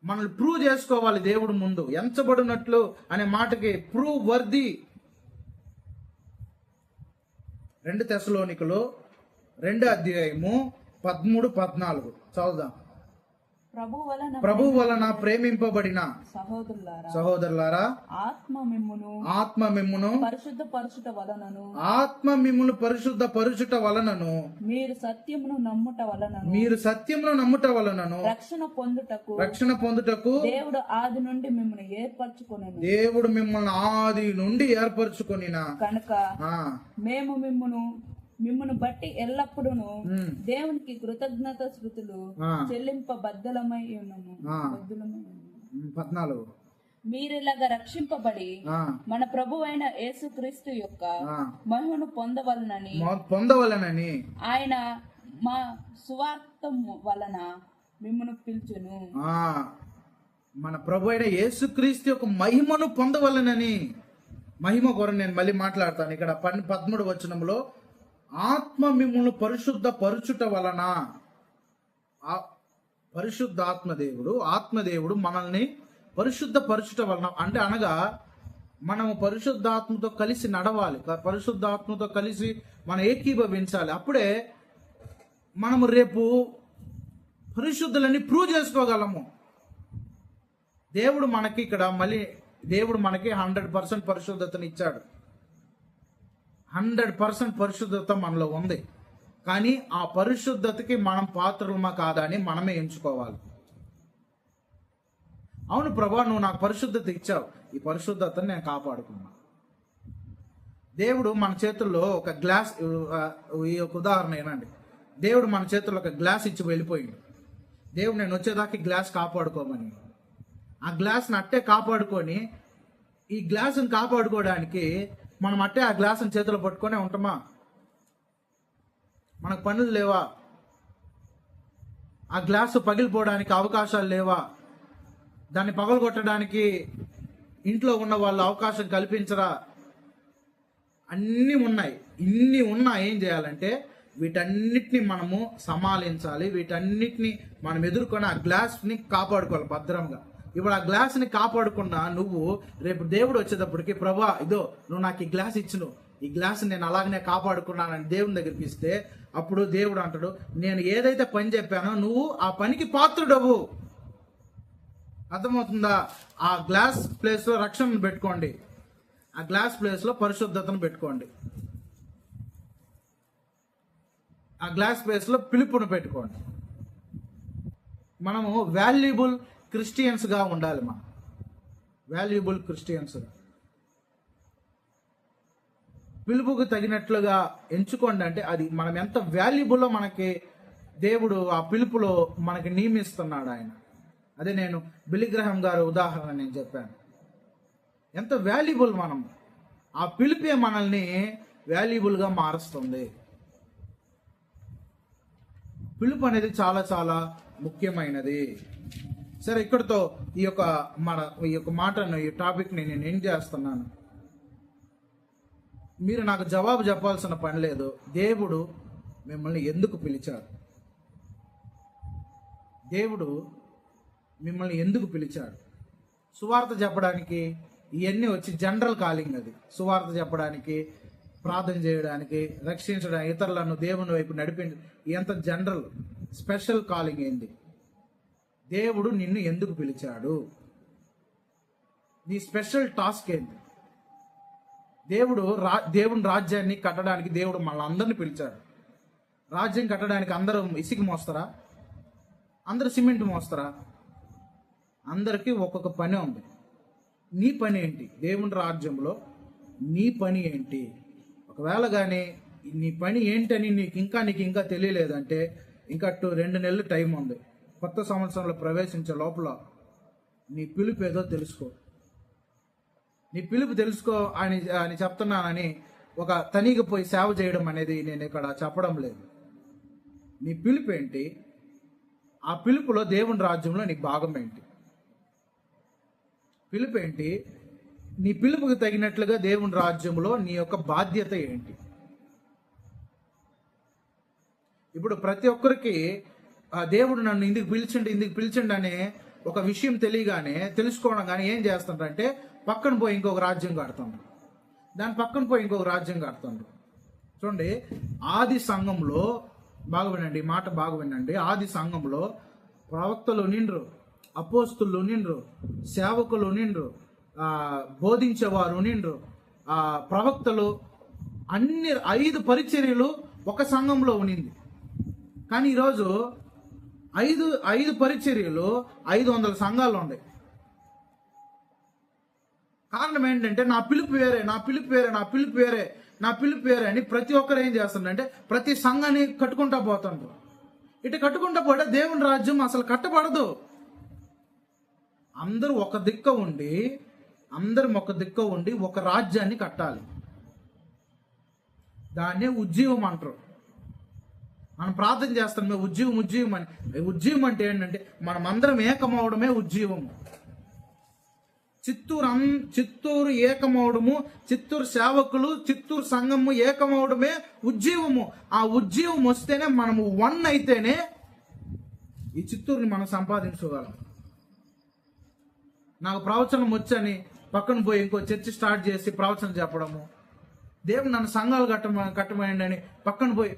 మనల్ని ప్రూవ్ చేసుకోవాలి దేవుడు ముందు. ఎంచబడినట్లు అనే మాటకి ప్రూవ్ వర్ది. 2 తెస్సలోనికలు 2:13-14 చదువుదాం. ప్రభు వలన ప్రేమింపబడిన సహోదరులారా, ఆత్మ మిమ్మును పరిశుద్ధ పరుచుట వలనను మీరు సత్యమును నమ్ముట వలనను రక్షణ పొందుటకు దేవుడు ఆది నుండి మిమ్మల్ని ఏర్పరచుకొనిన కనుక మేము మిమ్మును బట్టి ఎల్లప్పుడూ దేవునికి కృతజ్ఞత స్తుతులు చెల్లింపబద్ధులమై ఉన్నాము. 14 మీరిలాగా రక్షింపబడి మన ప్రభు అయిన యేసుక్రీస్తు యొక్క మహిమను పొందవలనని ఆయన మా సువార్తం వలన మిమ్మును పిలుచును. మన ప్రభు అయిన యేసుక్రీస్తు యొక్క మహిమను పొందవలనని. మహిమ కొరకు నేను మళ్ళీ మాట్లాడతాను. ఇక్కడ 13 వచనంలో ఆత్మ మిమ్మును పరిశుద్ధ పరుచుట వలన, పరిశుద్ధ ఆత్మదేవుడు మనల్ని పరిశుద్ధ పరుచుట వలన అంటే అనగా మనము పరిశుద్ధాత్మతో కలిసి నడవాలి, పరిశుద్ధాత్మతో కలిసి మనం ఏకీభవించాలి. అప్పుడే మనము రేపు పరిశుద్ధులని ప్రూవ్ చేసుకోగలము. దేవుడు మనకి 100% పరిశుద్ధతని ఇచ్చాడు. 100% పరిశుద్ధత మనలో ఉంది. కానీ ఆ పరిశుద్ధతకి మనం పాత్రలమా కాదా అని మనమే ఎంచుకోవాలి. అవును ప్రభా నువ్వు నాకు పరిశుద్ధత ఇచ్చావు, ఈ పరిశుద్ధతని నేను కాపాడుకున్నా. దేవుడు మన చేతుల్లో ఒక గ్లాస్, ఈ ఒక ఉదాహరణ ఏనండి. దేవుడు మన చేతుల్లో ఒక గ్లాస్ ఇచ్చి వెళ్ళిపోయింది. దేవుడు నేను వచ్చేదాకా గ్లాస్ కాపాడుకోమని. ఆ గ్లాస్ని అట్టే కాపాడుకొని, ఈ గ్లాసుని కాపాడుకోవడానికి మనం అట్టే ఆ గ్లాసుని చేతిలో పట్టుకొనే ఉంటామా? మనకు పనులు లేవా? ఆ గ్లాసు పగిలిపోవడానికి అవకాశాలు లేవా? దాన్ని పగలగొట్టడానికి ఇంట్లో ఉన్న వాళ్ళు అవకాశం కల్పించరా? అన్నీ ఉన్నాయి. ఇన్ని ఉన్నా ఏం చేయాలంటే వీటన్నిటిని మనము సమాలించాలి. వీటన్నిటిని మనం ఎదుర్కొని ఆ గ్లాస్ని కాపాడుకోవాలి భద్రంగా. ఇప్పుడు ఆ గ్లాస్ని కాపాడుకున్నా నువ్వు రేపు దేవుడు వచ్చేటప్పటికి ప్రభా ఇదో నువ్వు నాకు ఈ గ్లాస్ ఇచ్చును, ఈ గ్లాస్ నేను అలాగనే కాపాడుకున్నానని దేవుని దగ్గరికి ఇస్తే అప్పుడు దేవుడు అంటాడు నేను ఏదైతే పని చెప్పానో నువ్వు ఆ పనికి పాత్రుడవు. అర్థమవుతుందా? ఆ గ్లాస్ ప్లేస్లో రక్షణను పెట్టుకోండి, ఆ గ్లాస్ ప్లేస్లో పరిశుద్ధతను పెట్టుకోండి, ఆ గ్లాస్ ప్లేస్లో పిలుపును పెట్టుకోండి. మనము వాల్యుబుల్ క్రిస్టియన్స్గా ఉండాలి. మనం వాల్యుబుల్ క్రిస్టియన్స్గా పిలుపుకు తగినట్లుగా ఎంచుకోండి. అంటే అది మనం ఎంత వాల్యుబుల్లో మనకి దేవుడు ఆ పిలుపులో మనకి నియమిస్తున్నాడు ఆయన. అదే నేను బిలిగ్రహం గారి ఉదాహరణ నేను చెప్పాను. ఎంత వాల్యుబుల్ మనం, ఆ పిలుపే మనల్ని వాల్యుబుల్గా మారుస్తుంది. పిలుపు అనేది చాలా చాలా ముఖ్యమైనది. సరే, ఇక్కడితో ఈ యొక్క మాటను, ఈ టాపిక్ని నేను ఎండ్ చేస్తున్నాను. మీరు నాకు జవాబు చెప్పాల్సిన పని లేదు. దేవుడు మిమ్మల్ని ఎందుకు పిలిచాడు? దేవుడు మిమ్మల్ని ఎందుకు పిలిచాడు? సువార్త చెప్పడానికి ఇవన్నీ వచ్చి జనరల్ కాలింగ్. అది సువార్త చెప్పడానికి, ప్రార్థన చేయడానికి, రక్షించడానికి, ఇతరులను దేవుని వైపు నడిపించ, ఎంత జనరల్. స్పెషల్ కాలింగ్ ఏంది? దేవుడు నిన్ను ఎందుకు పిలిచాడు? నీ స్పెషల్ టాస్క్ ఏంటి? దేవుని రాజ్యాన్ని కట్టడానికి దేవుడు మనందరిని పిలిచాడు. రాజ్యం కట్టడానికి అందరూ ఇసుక మోస్తారా? అందరూ సిమెంట్ మోస్తారా? అందరికీ ఒక్కొక్క పని ఉంది. నీ పని ఏంటి? దేవుని రాజ్యంలో నీ పని ఏంటి? ఒకవేళ కానీ నీ పని ఏంటని నీకు ఇంకా తెలియలేదంటే ఇంకా 2 నెలలు టైం ఉంది. కొత్త సంవత్సరంలో ప్రవేశించే లోపల నీ పిలుపు ఏదో తెలుసుకో. నీ పిలుపు తెలుసుకో అని చెప్తున్నానని ఒక తనీగా పోయి సేవ చేయడం అనేది నేను ఇక్కడ చెప్పడం లేదు. నీ పిలుపు ఏంటి? ఆ పిలుపులో దేవుని రాజ్యంలో నీకు భాగం ఏంటి? పిలుపు ఏంటి? నీ పిలుపుకి తగినట్లుగా దేవుని రాజ్యంలో నీ యొక్క బాధ్యత ఏంటి? ఇప్పుడు ప్రతి ఒక్కరికి దేవుడు నన్ను ఇందుకు పిలిచిండు అనే ఒక విషయం తెలుసుకోవడం కానీ ఏం చేస్తుంటారంటే పక్కన పోయి ఇంకొక రాజ్యం కడుతుండ్రు. దాని పక్కన పోయి ఇంకొక రాజ్యం కడుతుండ్రు. చూడండి, ఆది సంఘంలో బాగా వినండి, మాట బాగా వినండి. ఆది సంఘంలో ప్రవక్తలు నిండ్రు, అపోస్తులు నిండ్రు, సేవకులు నిండ్రు, బోధించేవారు నిండ్రు, ప్రవక్తలు, అన్ని 5 పరిచర్యలు ఒక సంఘంలో ఉనింది. కానీ ఈరోజు 5 పరిచర్యలు 500 సంఘాలు ఉన్నాయి. కారణం ఏంటంటే నా పిలుపు వేరే అని ప్రతి ఒక్కరు ఏం చేస్తుందంటే ప్రతి సంఘాన్ని కట్టుకుంటా పోతుండ్రు. ఇటు కట్టుకుంటా పోతే దేవుని రాజ్యం అసలు కట్టబడదు. అందరూ ఒక దిక్కు ఉండి ఒక రాజ్యాన్ని కట్టాలి. దాన్నే ఉజ్జీవం అంటారు. మనం ప్రార్థన చేస్తాం, మేము ఉజ్జీవం అని. ఉజ్జీవం అంటే ఏంటంటే మనం అందరం ఏకమవడమే ఉజ్జీవము. చిత్తూరు ఏకమవడము, చిత్తూరు సేవకులు, చిత్తూరు సంఘము ఏకమవడమే ఉజ్జీవము. ఆ ఉజ్జీవం వస్తేనే మనము 1 అయితేనే ఈ చిత్తూరుని మనం సంపాదించుకోగలం. నాకు ప్రవచనం వచ్చని పక్కన పోయి ఇంకో చర్చి స్టార్ట్ చేసి ప్రవచనం చెప్పడము, దేవుడు నన్ను సంఘాలు కట్టమయండి అని పక్కన పోయి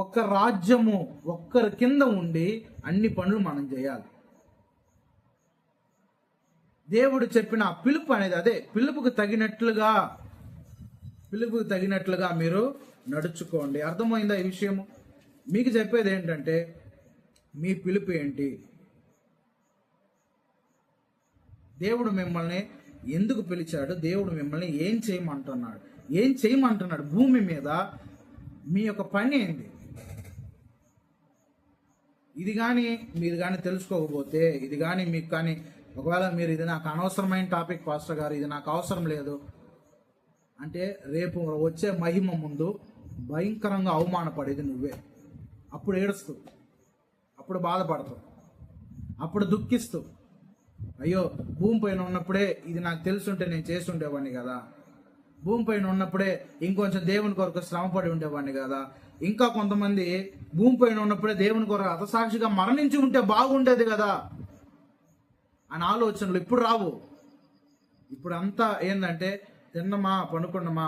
ఒక్క రాజ్యము ఒక్కరి కింద ఉండి అన్ని పనులు మనం చేయాలి. దేవుడు చెప్పిన పిలుపు అనేది అదే. పిలుపుకు తగినట్లుగా మీరు నడుచుకోండి. అర్థమైందా ఈ విషయము? మీకు చెప్పేది ఏంటంటే మీ పిలుపు ఏంటి? దేవుడు మిమ్మల్ని ఎందుకు పిలిచాడు? దేవుడు మిమ్మల్ని ఏం చేయమంటున్నాడు? భూమి మీద మీ యొక్క పని ఏంది? ఇది కానీ మీరు కానీ తెలుసుకోకపోతే, ఇది కానీ మీకు కానీ ఒకవేళ మీరు ఇది నాకు అనవసరమైన టాపిక్ పాస్టర్ గారు, ఇది నాకు అవసరం లేదు అంటే రేపు వచ్చే మహిమ ముందు భయంకరంగా అవమానపడేది నువ్వే. అప్పుడు ఏడుస్తూ, అప్పుడు బాధపడతావు, అప్పుడు దుఃఖిస్తూ, అయ్యో భూమి పైన ఉన్నప్పుడే ఇది నాకు తెలుసుంటే నేను చేసి ఉండేవాడిని కదా, భూమి పైన ఉన్నప్పుడే ఇంకొంచెం దేవుని కొరకు శ్రమపడి ఉండేవాడిని కదా, ఇంకా కొంతమంది భూమి పైన ఉన్నప్పుడే దేవుని కొరకు హతసాక్షిగా మరణించి ఉంటే బాగుండేది కదా అని ఆలోచనలు ఇప్పుడు రావు. ఇప్పుడు అంతా ఏంటంటే తిన్నమా, పనుకున్నామా,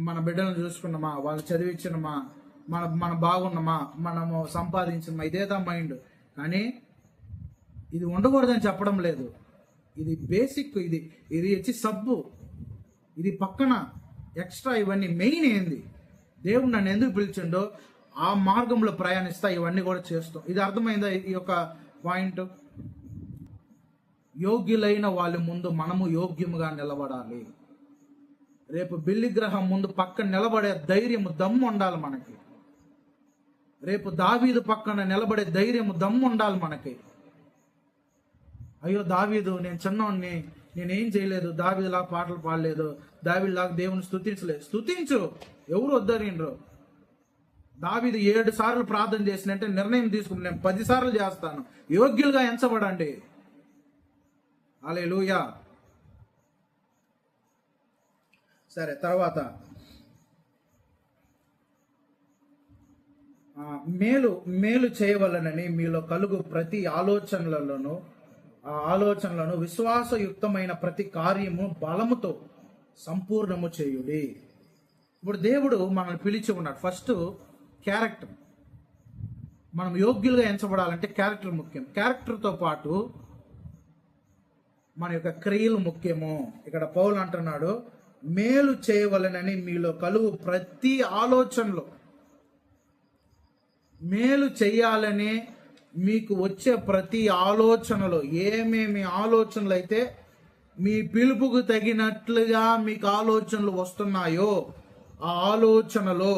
మన బిడ్డలను చూసుకున్నామా, వాళ్ళు చదివించినమా, మన బాగున్నామా, మనము సంపాదించినమా, ఇదేదా మైండ్. కానీ ఇది ఉండకూడదని చెప్పడం లేదు. ఇది బేసిక్, ఇది వచ్చి సబ్బు, ఇది పక్కన ఎక్స్ట్రా. ఇవన్నీ మెయిన్ ఏంది? దేవుడు నన్ను ఎందుకు పిలిచిండో ఆ మార్గంలో ప్రయాణిస్తా ఇవన్నీ కూడా చేస్తాం. ఇది అర్థమైందా ఈ యొక్క పాయింట్? యోగ్యులైన వాళ్ళ ముందు మనము యోగ్యముగా నిలబడాలి. రేపు బిల్లి గ్రహం ముందు పక్కన నిలబడే ధైర్యము, దమ్ము ఉండాలి మనకి. రేపు దావీదు పక్కన నిలబడే ధైర్యము, దమ్ము ఉండాలి మనకి. అయ్యో దావీదు, నేను చిన్నోడిని, నేనేం చేయలేదు, దావీదులాగా పాటలు పాడలేదు, దావీదులాగా దేవుని స్తుతించు. ఎవరు వద్దరిండ్రు? దావీదు 7 సార్లు ప్రార్థన చేసినంటే నిర్ణయం తీసుకుని నేను 10 సార్లు చేస్తాను. యోగ్యులుగా ఎంచబడండి. హల్లెలూయా. సరే, తర్వాత మేలు చేయవలనని మీలో కలుగు ప్రతి ఆలోచనలను విశ్వాసయుక్తమైన ప్రతి కార్యము బలముతో సంపూర్ణము చేయుడి. ఇప్పుడు దేవుడు మనల్ని పిలిచి ఉన్నాడు. First character. మనం యోగ్యులుగా ఎంచబడాలంటే క్యారెక్టర్ ముఖ్యం. క్యారెక్టర్తో పాటు మన యొక్క క్రియలు ముఖ్యము. ఇక్కడ పౌలు అంటున్నాడు, మేలు చేయవలెనని మీలో కలుగు ప్రతి ఆలోచనలో, మేలు చేయాలని మీకు వచ్చే ప్రతి ఆలోచనలో, ఏమేమి ఆలోచనలు అయితే మీ పిలుపుకు తగినట్లుగా మీకు ఆలోచనలు వస్తున్నాయో ఆ ఆలోచనలో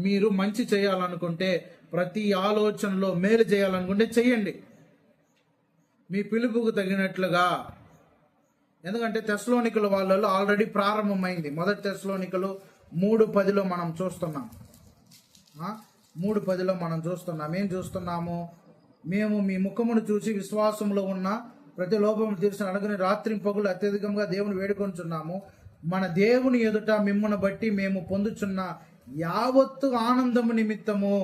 మీరు మంచి చేయాలనుకుంటే, ప్రతి ఆలోచనలో మేలు చేయాలనుకుంటే చెయ్యండి మీ పిలుపుకు తగినట్లుగా. ఎందుకంటే తెస్సలోనికల వాళ్ళలో ఆల్రెడీ ప్రారంభమైంది. మొదటి తెస్సలోనికలు 3:10 మనం చూస్తున్నాం. 3:10 మనం చూస్తున్నాం. ఏం చూస్తున్నాము? మేము మీ ముఖమును చూసి విశ్వాసంలో ఉన్న ప్రతి లోపము తీర్చిన అడుగుని రాత్రి పగులు అత్యధికంగా దేవుని వేడుకొంచున్నాము. మన దేవుని ఎదుట మిమ్మును బట్టి మేము పొందుచున్న యావత్తు ఆనందము నిమిత్తము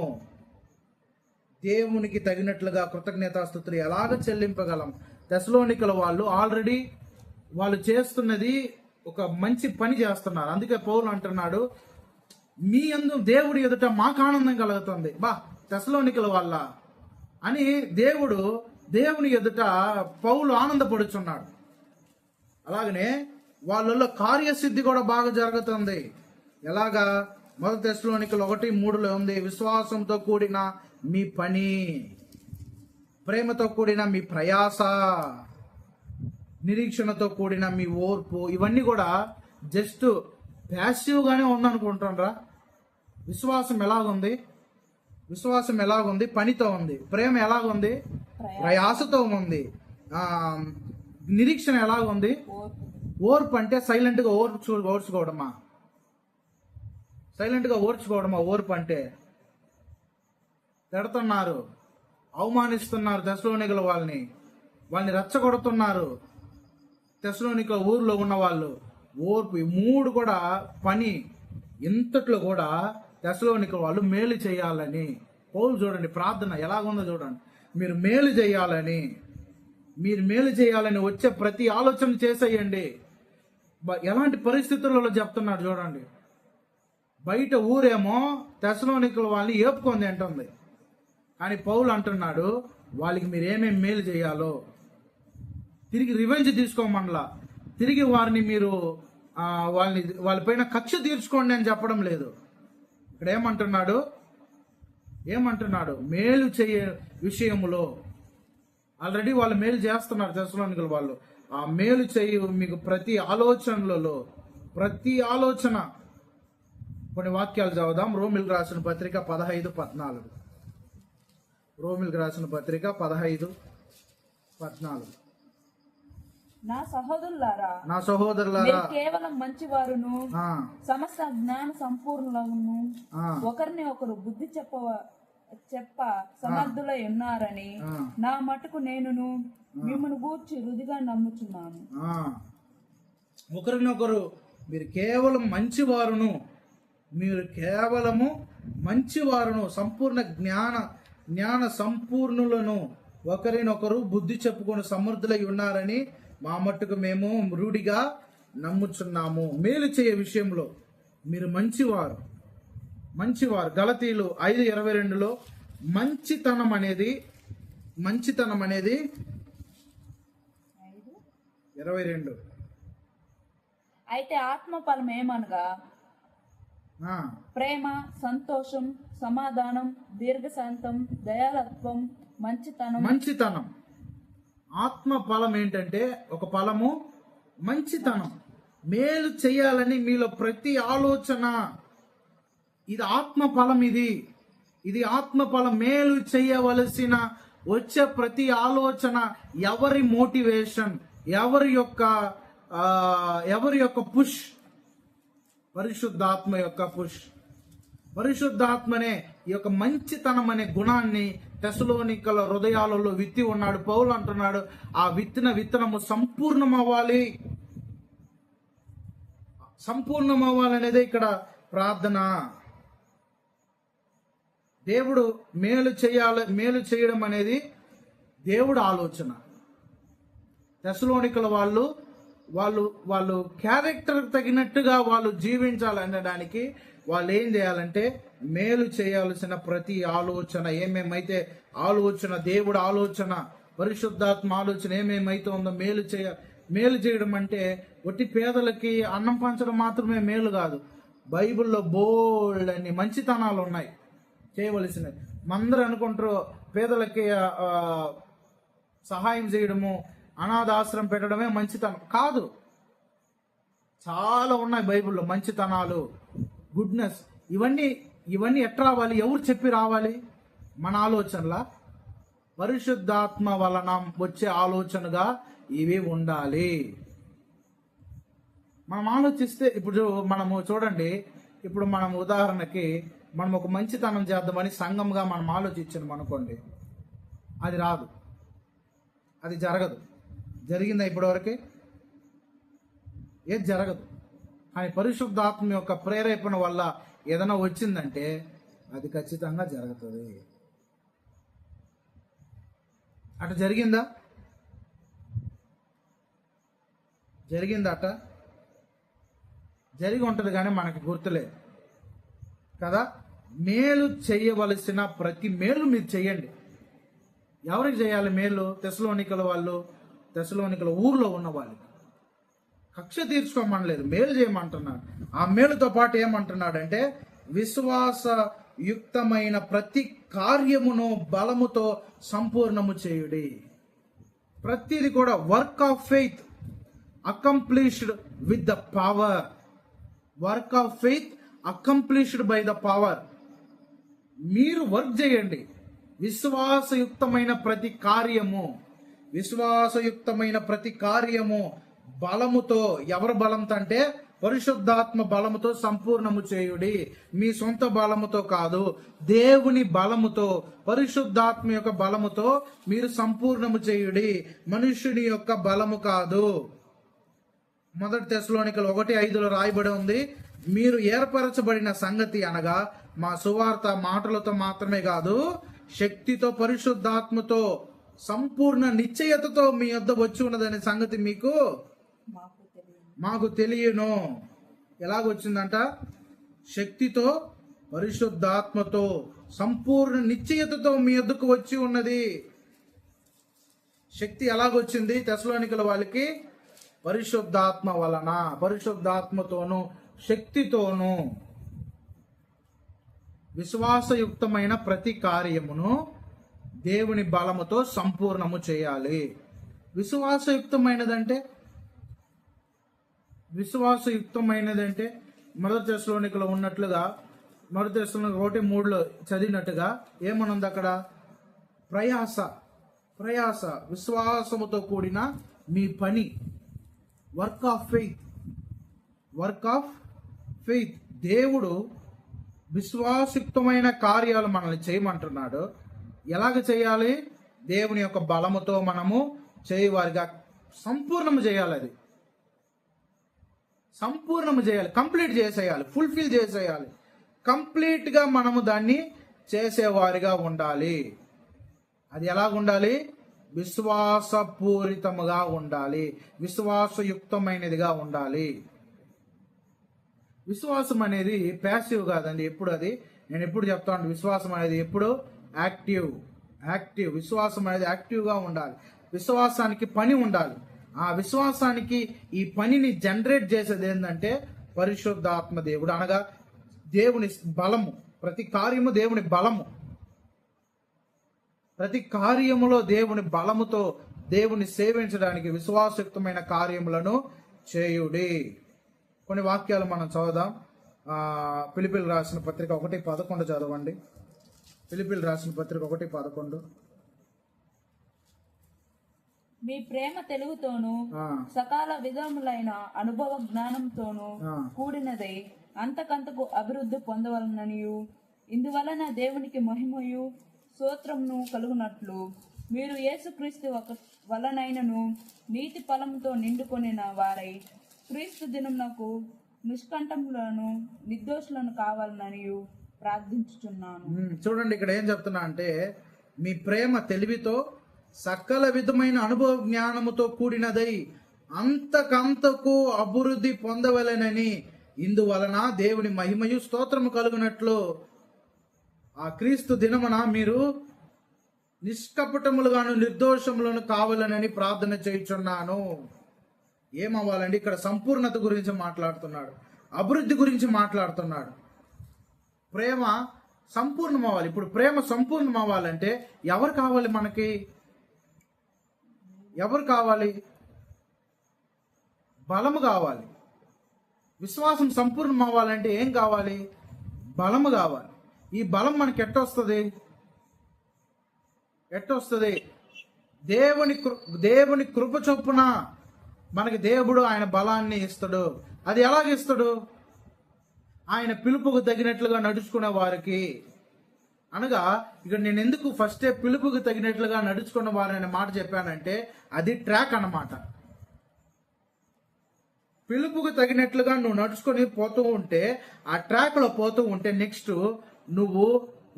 దేవునికి తగినట్లుగా కృతజ్ఞతాస్తుతులు ఎలాగ చెల్లింపగలం? తెస్సలోనికల వాళ్ళు ఆల్రెడీ వాళ్ళు చేస్తున్నది ఒక మంచి పని చేస్తున్నారు. అందుకే పౌలు అంటున్నాడు, మీ యందు దేవుడి ఎదుట మాకు ఆనందం కలుగుతుంది. తెస్సలోనికల వాళ్ళ అని దేవుని ఎదుట పౌలు ఆనందపడుచున్నాడు. అలాగనే వాళ్ళలో కార్యసిద్ధి కూడా బాగా జరుగుతుంది. ఎలాగా? మొదటి తెస్సలోనికలు 1:3 ఉంది, విశ్వాసంతో కూడిన మీ పని, ప్రేమతో కూడిన మీ ప్రయాస, నిరీక్షణతో కూడిన మీ ఓర్పు, ఇవన్నీ కూడా జస్ట్ ప్యాసివ్ గానే ఉందనుకుంటారా? విశ్వాసం ఎలాగుంది? విశ్వాసం ఎలాగుంది? పనితో ఉంది. ప్రేమ ఎలాగుంది? ప్రయాసతో ఉంది. నిరీక్షణ ఎలాగుంది? ఓర్పు అంటే సైలెంట్ గా ఓర్చుకోవడమా? సైలెంట్ గా ఓర్చుకోవడమా ఓర్పు అంటే? తిడుతున్నారు, అవమానిస్తున్నారు తెస్సలోనికల వాళ్ళని రెచ్చగొడుతున్నారు. తెస్సలోనికల ఊర్లో ఉన్న వాళ్ళు ఓర్పు, ఈ 3 కూడా పని. ఇంతట్లో కూడా తెస్సలోనికల వాళ్ళు మేలు చేయాలని పౌలు చూడండి, ప్రార్థన ఎలాగుందో చూడండి. మీరు మేలు చేయాలని వచ్చే ప్రతి ఆలోచన చేసేయండి. ఎలాంటి పరిస్థితులలో చెప్తున్నాడు చూడండి. బయట ఊరేమో తెస్సలోనికల వాళ్ళని ఏపుకుంది అంటుంది, కానీ పౌలు అంటున్నాడు వాళ్ళకి మీరు ఏమేమి మేలు చేయాలో తిరిగి రివెంజ్ తీసుకోమనలా, తిరిగి వారిని మీరు వాళ్ళపైన కక్ష తీర్చుకోండి అని చెప్పడం లేదు. ఇక్కడ ఏమంటున్నాడు? మేలు చేయ విషయములో ఆల్రెడీ వాళ్ళు మేలు చేస్తున్నారు తెస్సలోనికల వాళ్ళు. ఆ మేలు చేయ మీకు ప్రతి ఆలోచనలలో, ప్రతి ఆలోచన. కొన్ని వాక్యాలు చదువుదాం. రోమిల్కి రాసిన పత్రిక 15:14. రోమిల్కి రాసిన పత్రిక 15:14. నా సహోదరులారా మీరు కేవలం మంచివారును సమస్త జ్ఞాన సంపూర్ణులను ఒకరిని ఒకరు బుద్ధి చెప్ప సమర్థులై ఉన్నారని నా మటుకు నేనును మిమ్మల్ని గూర్చి రుదిగా నమ్ముచున్నాను. ఒకరినొకరు మీరు కేవలము మంచివారును సంపూర్ణ జ్ఞాన సంపూర్ణులను ఒకరినొకరు బుద్ధి చెప్పుకొని సమర్థులై ఉన్నారని మా మట్టుకు మేము రూఢిగా నమ్ముచున్నాము. మేలు చేయ విషయంలో మీరు మంచివారు. గలతీయులు 5:22 మంచితనం అనేది 22. అయితే ఆత్మ ఫలం ఏమనగా ప్రేమ, సంతోషం, సమాధానం, దీర్ఘశాంతం, దయాలత్వం, మంచితనం. ఆత్మ ఫలం ఏంటంటే ఒక ఫలము మంచితనం. మేలు చేయాలని మీలో ప్రతి ఆలోచన, ఇది ఆత్మ ఫలం. ఇది ఆత్మ ఫలం. మేలు చేయవలసిన వచ్చే ప్రతి ఆలోచన ఎవరి మోటివేషన్, ఎవరి యొక్క పుష్? పరిశుద్ధాత్మ యొక్క పుష్. పరిశుద్ధాత్మనే ఈ యొక్క మంచితనం అనే గుణాన్ని తెస్సలోనికల హృదయాలలో విత్తి ఉన్నాడు. పౌలు అంటున్నాడు, ఆ విత్తనము సంపూర్ణమవ్వాలనేదే ఇక్కడ ప్రార్థన. దేవుడు మేలు చేయడం అనేది దేవుడు ఆలోచన. తెస్సలోనికల వాళ్ళు క్యారెక్టర్ తగినట్టుగా వాళ్ళు జీవించాలనడానికి వాళ్ళు ఏం చేయాలంటే మేలు చేయాల్సిన ప్రతి ఆలోచన, ఏమేమైతే ఆలోచన, దేవుడు ఆలోచన, పరిశుద్ధాత్మ ఆలోచన ఏమేమైతుందో మేలు చేయడం అంటే ఒట్టి పేదలకి అన్నం పంచడం మాత్రమే మేలు కాదు. బైబిల్లో బోల్డ్ అన్ని మంచితనాలు ఉన్నాయి చేయవలసినవి. మందరూ అనుకుంటారు పేదలకి సహాయం చేయడము, అనాథాశ్రమం పెట్టడమే మంచితనం కాదు. చాలా ఉన్నాయి బైబిల్లో మంచితనాలు, గుడ్నెస్. ఇవన్నీ ఎట్లా రావాలి? ఎవరు చెప్పి రావాలి? మన ఆలోచనలా? పరిశుద్ధాత్మ వలన వచ్చే ఆలోచనగా ఇవి ఉండాలి. మనం ఆలోచిస్తే ఇప్పుడు మనము చూడండి, ఇప్పుడు మనం ఉదాహరణకి మనం ఒక మంచితనం చేద్దామని సంఘంగా మనం ఆలోచించాం అనుకోండి, అది రాదు, అది జరగదు. జరిగిందా ఇప్పటివరకు? ఏది జరగదు. కానీ పరిశుద్ధాత్మ యొక్క ప్రేరేపణ వల్ల ఏదైనా వచ్చిందంటే అది ఖచ్చితంగా జరుగుతుంది. అట జరిగిందా? జరిగిందట, జరిగి ఉంటుంది కానీ మనకి గుర్తులేదు కదా. మేలు చేయవలసిన ప్రతి మేలు మీరు చేయండి. ఎవరికి చేయాలి మేలు? తెస్సలోనికల ఊర్లో ఉన్న వాళ్ళకి. కక్ష తీర్చుకోమనలేదు, మేలు చేయమంటున్నాడు. ఆ మేలుతో పాటు ఏమంటున్నాడంటే విశ్వాసయుక్తమైన ప్రతి కార్యమును బలముతో సంపూర్ణము చేయుడి. ప్రతిది కూడా work of faith accomplished with the power. Work of faith accomplished by the power. మీరు వర్క్ చేయండి. విశ్వాసయుక్తమైన ప్రతి కార్యము బలముతో. ఎవరి బలంతో అంటే పరిశుద్ధాత్మ బలముతో సంపూర్ణము చేయుడి. మీ సొంత బలముతో కాదు, దేవుని బలముతో, పరిశుద్ధాత్మ యొక్క బలముతో మీరు సంపూర్ణము చేయుడి, మనుష్యుని యొక్క బలము కాదు. 1 తెస్సలోనికలు 1:5 రాయబడి ఉంది, మీరు ఏర్పరచబడిన సంగతి అనగా మా సువార్త మాటలతో మాత్రమే కాదు, శక్తితో, పరిశుద్ధాత్మతో, సంపూర్ణ నిశ్చయతతో మీ యొద్ద వచ్చి ఉన్నదనే సంగతి మాకు తెలియను. ఎలాగొచ్చిందంట? శక్తితో, పరిశుద్ధాత్మతో, సంపూర్ణ నిశ్చయతతో మీ యొద్దకు వచ్చి ఉన్నది. శక్తి ఎలాగొచ్చింది తెస్సలోనికల వాళ్ళకి? పరిశుద్ధాత్మ వలన, పరిశుద్ధాత్మతోను శక్తితోను. విశ్వాసయుక్తమైన ప్రతి కార్యమును దేవుని బలముతో సంపూర్ణము చేయాలి. విశ్వాసయుక్తమైనదంటే 1 తెస్సలోనికలో ఉన్నట్లుగా 1 తెస్సలోనిక 1:3 చదివినట్టుగా ఏమనుంది అక్కడ? ప్రయాస, విశ్వాసముతో కూడిన మీ పని. Work of faith. దేవుడు విశ్వాసయుక్తమైన కార్యాలు మనల్ని చేయమంటున్నాడు. ఎలాగ చేయాలి? దేవుని యొక్క బలముతో మనము చేయవారిగా సంపూర్ణము చేయాలి. అది సంపూర్ణము చేయాలి, కంప్లీట్ చేసేయాలి, ఫుల్ఫిల్ చేసేయాలి. కంప్లీట్గా మనము దాన్ని చేసేవారిగా ఉండాలి. అది ఎలాగుండాలి? విశ్వాసపూరితముగా ఉండాలి, విశ్వాసయుక్తమైనదిగా ఉండాలి. విశ్వాసం అనేది ప్యాసివ్ కాదండి. నేను ఎప్పుడు చెప్తాను, విశ్వాసం అనేది ఎప్పుడు యాక్టివ్. విశ్వాసం అనేది యాక్టివ్గా ఉండాలి. విశ్వాసానికి పని ఉండాలి. ఆ విశ్వాసానికి ఈ పనిని జనరేట్ చేసేది ఏంటంటే పరిశుద్ధాత్మ దేవుడు, అనగా దేవుని బలము. ప్రతి కార్యము దేవుని బలము. ప్రతి కార్యములో దేవుని బలముతో దేవుని సేవించడానికి విశ్వాసయుక్తమైన కార్యములను చేయుడి. కొన్ని వాక్యాలు మనం చదువుదాం. ఫిలిప్పీయులకు రాసిన పత్రిక 1:11 చదవండి. ఫిలిప్పీయులకు రాసిన పత్రిక 1:11. మీ ప్రేమ తెలుగుతోను సకాల విధములైన అనుభవ జ్ఞానంతోను కూడినదై అంతకంతకు అభివృద్ధి పొందవలననియు, ఇందువలన దేవునికి మహిమయు స్తోత్రమును కలుగునట్లు మీరు యేసుక్రీస్తు వలనైనను నీతి ఫలముతో నిండుకొనిన వారై క్రీస్తు దినమునకు నిష్కంఠములను నిర్దోషులను కావాలననియు ప్రార్థించుచున్నాను. చూడండి ఇక్కడ ఏం చెప్తున్నా అంటే, మీ ప్రేమ తెలివితో సకల విధమైన అనుభవ జ్ఞానముతో కూడినదై అంతకంతకు అభివృద్ధి పొందవలెనని, ఇందువలన దేవుని మహిమయు స్తోత్రము కలుగునట్లు ఆ క్రీస్తు దినమున మీరు నిష్కపటములుగాను నిర్దోషములను కావాలనని ప్రార్థన చేయుచున్నాను. ఏమవ్వాలండి? ఇక్కడ సంపూర్ణత గురించి మాట్లాడుతున్నాడు, అభివృద్ధి గురించి మాట్లాడుతున్నాడు. ప్రేమ సంపూర్ణం అవ్వాలి. ఇప్పుడు ప్రేమ సంపూర్ణం అవ్వాలంటే ఎవరు కావాలి? మనకి ఎవరు కావాలి? బలము కావాలి. విశ్వాసం సంపూర్ణం అవ్వాలంటే ఏం కావాలి? బలము కావాలి. ఈ బలం మనకి ఎట్టొస్తుంది? దేవుని కృప చొప్పున మనకి దేవుడు ఆయన బలాన్ని ఇస్తాడు. అది ఎలాగిస్తాడు? ఆయన పిలుపుకు తగినట్లుగా నడుచుకునే వారికి. అనగా ఇక్కడ నేను ఎందుకు ఫస్టే పిలుపుకు తగినట్లుగా నడుచుకున్న వారు అనే మాట చెప్పానంటే అది ట్రాక్ అన్నమాట. పిలుపుకు తగినట్లుగా నువ్వు నడుచుకొని పోతూ ఉంటే, ఆ ట్రాక్ లో పోతూ ఉంటే నెక్స్ట్ నువ్వు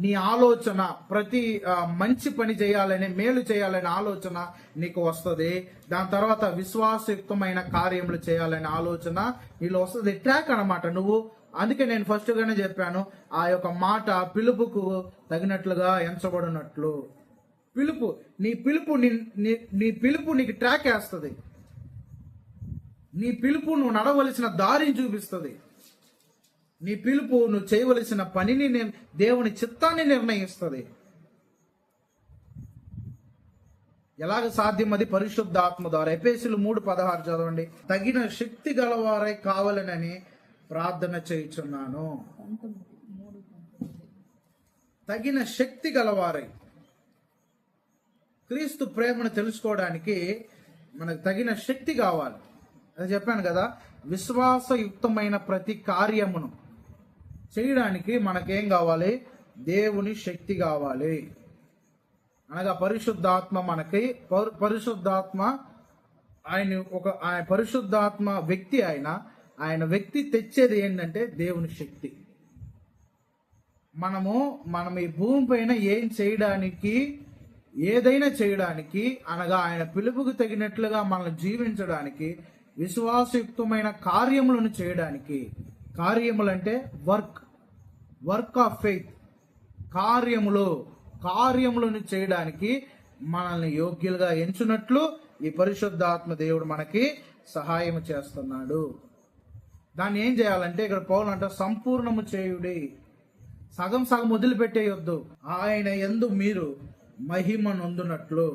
నీ ఆలోచన ప్రతి మంచి పని చేయాలని, మేలు చేయాలనే ఆలోచన నీకు వస్తుంది. దాని తర్వాత విశ్వాసయుక్తమైన కార్యములు చేయాలనే ఆలోచన నీలో వస్తుంది. ట్రాక్ అన్నమాట నువ్వు. అందుకే నేను ఫస్ట్ గానే చెప్పాను, ఆ యొక్క మాట పిలుపుకు తగినట్లుగా ఎంచబడినట్లు. నీ పిలుపు నీకు ట్రాక్ వేస్తుంది. నీ పిలుపు నువ్వు నడవలసిన దారిని చూపిస్తుంది. నీ పిలుపు నువ్వు చేయవలసిన పనిని, దేవుని చిత్తాన్ని నిర్ణయిస్తుంది. ఎలాగ సాధ్యం? అది పరిశుద్ధాత్మ ద్వారా. ఎఫెసీయులు 3:16 చదవండి. తగిన శక్తి గలవారై కావాలనని ప్రార్థన చేయుచున్నాను. తగిన శక్తి గలవారై. క్రీస్తు ప్రేమను తెలుసుకోవడానికి మనకు తగిన శక్తి కావాలి. అది చెప్పాను కదా, విశ్వాసయుక్తమైన ప్రతి కార్యమును చేయడానికి మనకేం కావాలి? దేవుని శక్తి కావాలి. అనగా పరిశుద్ధాత్మ మనకి, పరిశుద్ధాత్మ ఆయన పరిశుద్ధాత్మ వ్యక్తి. ఆయన వ్యక్తి తెచ్చేది ఏంటంటే దేవుని శక్తి. మనం ఈ భూమి పైన ఏదైనా చేయడానికి, అనగా ఆయన పిలుపుకు తగినట్లుగా మనల్ని జీవించడానికి, విశ్వాసయుక్తమైన కార్యములను చేయడానికి. కార్యములంటే వర్క్ ఆఫ్ ఫెయిత్. కార్యములను చేయడానికి మనల్ని యోగ్యులుగా ఎంచునట్లు ఈ పరిశుద్ధాత్మ దేవుడు మనకి సహాయం చేస్తున్నాడు. దాన్ని ఏం చేయాలంటే ఇక్కడ పౌలు అంటే సంపూర్ణము చేయుడి. సగం వదిలిపెట్టేయొద్దు. ఆయన యందు మీరు మహిమ నొందునట్లు.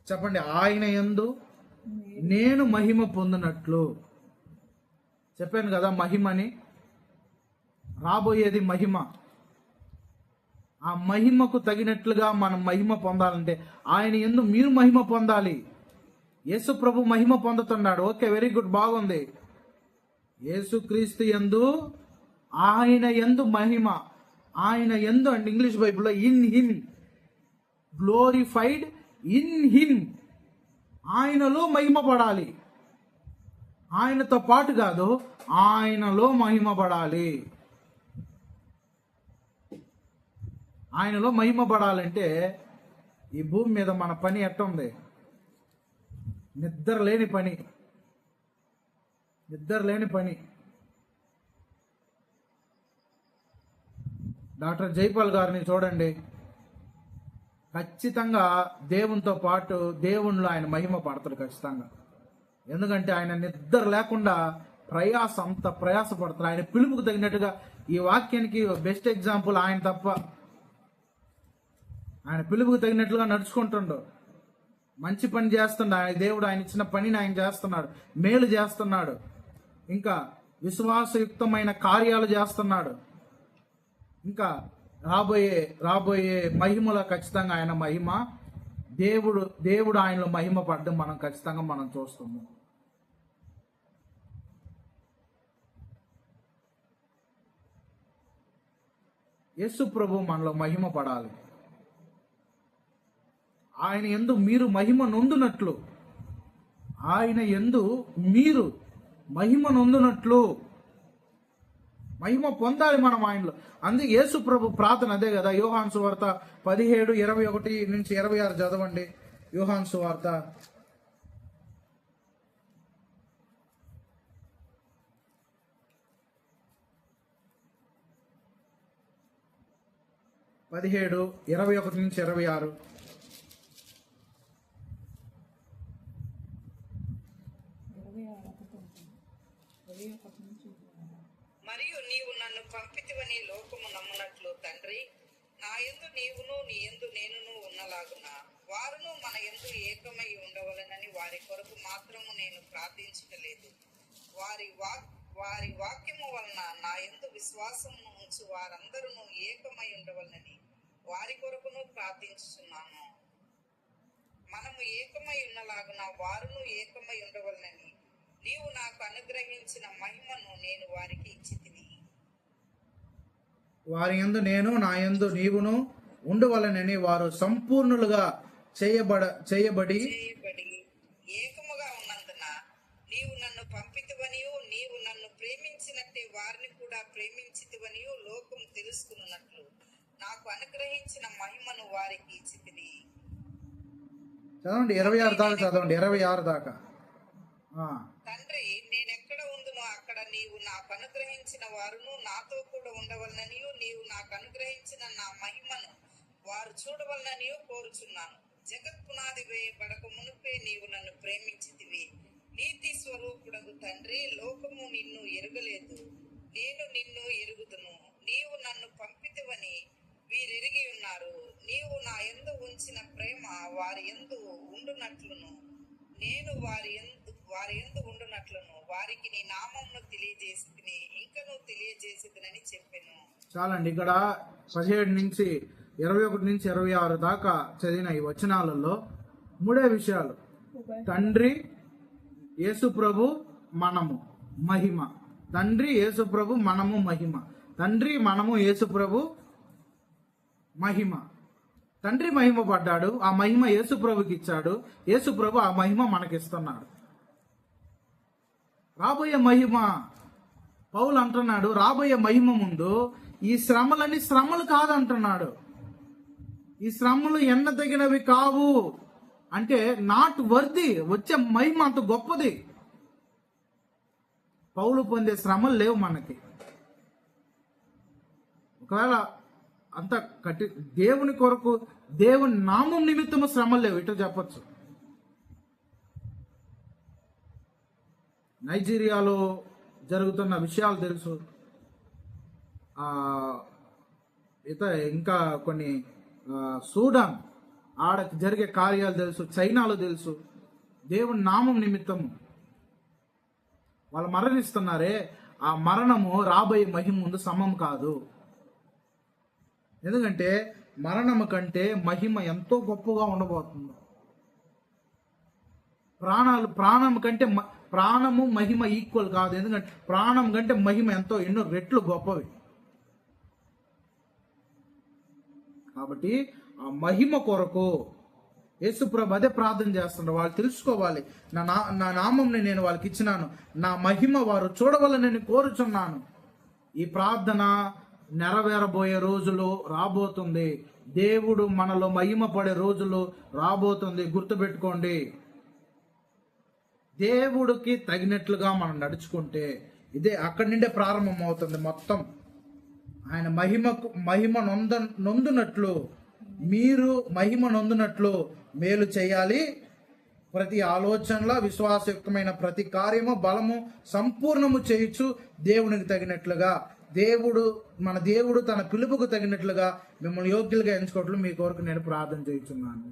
చెప్పండి, ఆయన యందు నేను మహిమ పొందినట్లు. చెప్పాను కదా మహిమని. రాబోయేది మహిమ. ఆ మహిమకు తగినట్లుగా మనం మహిమ పొందాలంటే ఆయన యందు మీరు మహిమ పొందాలి. యేసు ప్రభు మహిమ పొందుతున్నాడు. ఓకే, వెరీ గుడ్, బాగుంది. యేసుక్రీస్తు యందు, ఆయన యందు మహిమ. ఆయన యందు అంటే ఇంగ్లీష్ బైబిల్లో in him, glorified in him. ఆయనలో మహిమ పడాలి. ఆయనతో పాటు కాదు, ఆయనలో మహిమ పడాలి. ఆయనలో మహిమ పడాలంటే ఈ భూమి మీద మన పని ఎట్టుంది? నిద్ర లేని పని. డాక్టర్ జైపాల్ గారిని చూడండి. ఖచ్చితంగా దేవునితో పాటు దేవునిలో ఆయన మహిమ పడతాడు ఖచ్చితంగా. ఎందుకంటే ఆయన నిద్ర లేకుండా అంత ప్రయాసపడతాడు. ఆయన పిలుపుకు తగినట్టుగా. ఈ వాక్యానికి బెస్ట్ ఎగ్జాంపుల్ ఆయన తప్ప. ఆయన పిలుపుకు తగినట్లుగా నడుచుకుంటుండు, మంచి పని చేస్తున్నాడు. ఆయన దేవుడు ఆయన ఇచ్చిన పనిని ఆయన చేస్తున్నాడు, మేలు చేస్తున్నాడు, ఇంకా విశ్వాసయుక్తమైన కార్యాలు చేస్తున్నాడు. ఇంకా రాబోయే మహిమలో ఖచ్చితంగా ఆయన మహిమ, దేవుడు ఆయనలో మహిమ పడ్డం మనం ఖచ్చితంగా చూస్తాము. యేసు ప్రభు మనలో మహిమ పడాలి. ఆయన యందు మీరు మహిమ నొందునట్లు, ఆయన యందు మీరు మహిమ నొందునట్లు, మహిమ పొందాలి మనం ఆయనలో. అందుకే యేసు ప్రభు ప్రార్థన అదే కదా. యోహాను సువార్త 17:21-26 చదవండి. యోహాను సువార్త 17, 21 నుంచి 26. మరియు నీవు నన్ను పంపితివని లోకము నమ్మునట్లు తండ్రి, నా యందు నీవును నీ యందు నేనును ఉన్నలాగున వారును మన యందు ఏకమై ఉండవలెనని వారి కొరకు మాత్రము నేను ప్రార్థించలేదు. వారి వాక్యము వలన నా యందు విశ్వాసము ఉంచు వారందరూ ఏకమై ఉండవలనని వారి కొరకును ప్రార్థించుచున్నాను. మనము ఏకమై ఉన్నలాగున వారును ఏకమై ఉండవలనని నీవు నాకు అనుగ్రహించిన మహిమను నేను వారికి ఇచ్చితిని. వారి యందు నేను, నా యందు నీవును ఉండవలనని వారు సంపూర్ణులుగా చేయబడి ఏకముగా ఉన్నందున నీవు నన్ను పంపితివనియు నీవు నన్ను ప్రేమించినట్టే వారిని కూడా ప్రేమించితివనియు లోకం తెలుసుకున్నట్లు నాకు అనుగ్రహించిన మహిమను వారికి ఇచ్చితిని. చదవండి 26 దాకా చదవండి. 26 దాకా. తండ్రి, నేనెక్కడ ఉందునో అక్కడ నీవు నాకు అనుగ్రహించిన వారును నాతో కూడా ఉండవలననియు నీవు నాకు అనుగ్రహించిన నా మహిమను వారు చూడవలననియు కోరుచున్నాను. జగత్ పునాది వేయబడక మునుపే నీవు నన్ను ప్రేమించితివి. నీతి స్వరూపుడగు తండ్రి, లోకము నిన్ను ఎరుగలేదు, నేను నిన్ను ఎరుగుదును. నీవు నన్ను పంపితివని వీరెరిగి ఉన్నారు. నీవు నా యందు ఉంచిన ప్రేమ వారి యందు ఉండునట్లును నేను వారి యందు ఉండునట్లును వారికి నీ నామమును తెలియజేసితిని, ఇంకను తెలియజేసిదినని చెప్పెను. చాలండి. ఇక్కడ 17 నుంచి 21 నుంచి 26 దాకా చదివిన ఈ వచనాలలో 3 విషయాలు: తండ్రి, యేసు ప్రభు, మనము, మహిమ. తండ్రి, యేసు ప్రభు, మనము, మహిమ. తండ్రి, మనము, యేసు ప్రభు, మహిమ. తండ్రి మహిమ పడ్డాడు, ఆ మహిమ యేసు ప్రభుకి ఇచ్చాడు. యేసు ప్రభు ఆ మహిమ మనకిస్తున్నాడు. రాబోయే మహిమ, పౌలు అంటున్నాడు, రాబోయే మహిమ ముందు ఈ శ్రమలన్నీ శ్రమలు కాదంటున్నాడు. ఈ శ్రమలు ఎన్నదగినవి కావు అంటే నాట్ వర్ది. వచ్చే మహిమ అంత గొప్పది. పౌలు పొందే శ్రమలు లేవు మనకి. ఒకవేళ అంత దేవుని కొరకు, దేవుని నామం నిమిత్తము శ్రమలు లేవు, ఇటు చెప్పచ్చు. నైజీరియాలో జరుగుతున్న విషయాలు తెలుసు, ఇంకా కొన్ని సూడాన్ ఆడ జరిగే కార్యాలు తెలుసు, చైనాలో తెలుసు. దేవుని నామం నిమిత్తము వాళ్ళు మరణిస్తున్నారే, ఆ మరణము రాబోయే మహిమ ముందు సమం కాదు. ఎందుకంటే మరణము కంటే మహిమ ఎంతో గొప్పగా ఉండబోతుంది. ప్రాణం కంటే ప్రాణము మహిమ ఈక్వల్ కాదు. ఎందుకంటే ప్రాణం కంటే మహిమ ఎన్నో రెట్లు గొప్పవి. కాబట్టి ఆ మహిమ కొరకు యేసుప్రభు అదే ప్రార్థన చేస్తున్నారు. వాళ్ళు తెలుసుకోవాలి, నా నామంని నేను వాళ్ళకి ఇచ్చినాను, నా మహిమ వారు చూడవాలని కోరుచున్నాను. ఈ ప్రార్థన నెరవేరబోయే రోజులు రాబోతుంది. దేవుడు మనలో మహిమ పడే రోజులు రాబోతుంది. గుర్తుపెట్టుకోండి, దేవుడికి తగినట్లుగా మనం నడుచుకుంటే ఇదే అక్కడి నుండే ప్రారంభం అవుతుంది మొత్తం. ఆయన మహిమ నొందునట్లు మీరు మహిమ నొందునట్లు మేలు చేయాలి. ప్రతి ఆలోచనలో విశ్వాసయుక్తమైన ప్రతి కార్యము బలము సంపూర్ణము చేయొచ్చు దేవునికి తగినట్లుగా. మన దేవుడు తన పిలుపుకు తగినట్లుగా మిమ్మల్ని యోగ్యులుగా ఎంచుకోవట్లు మీ కొరకు నేను ప్రార్థన చేయుచున్నాను.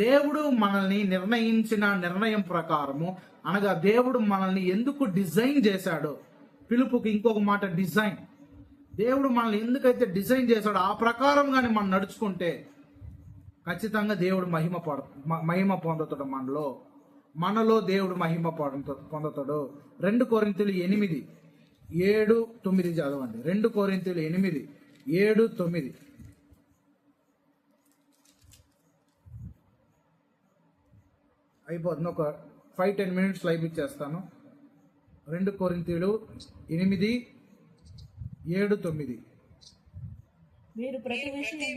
దేవుడు మనల్ని నిర్ణయించిన నిర్ణయం ప్రకారము, అనగా దేవుడు మనల్ని ఎందుకు డిజైన్ చేశాడో, పిలుపుకి ఇంకొక మాట డిజైన్. దేవుడు మనల్ని ఎందుకైతే డిజైన్ చేశాడో ఆ ప్రకారం కానీ మనం నడుచుకుంటే ఖచ్చితంగా దేవుడు మహిమ పొందుతాడు. మనలో దేవుడు మహిమ పొందుతాడు. 2 కొరింథీయులు 8:7-9 చదవండి. 2 కొరింథీయులు 8:7-9. అయిపోతుంది, ఒక 5-10 minutes లైవ్ ఇచ్చేస్తాను. 2 కొరింథీయులు 8:7-9. మీరు ప్రతి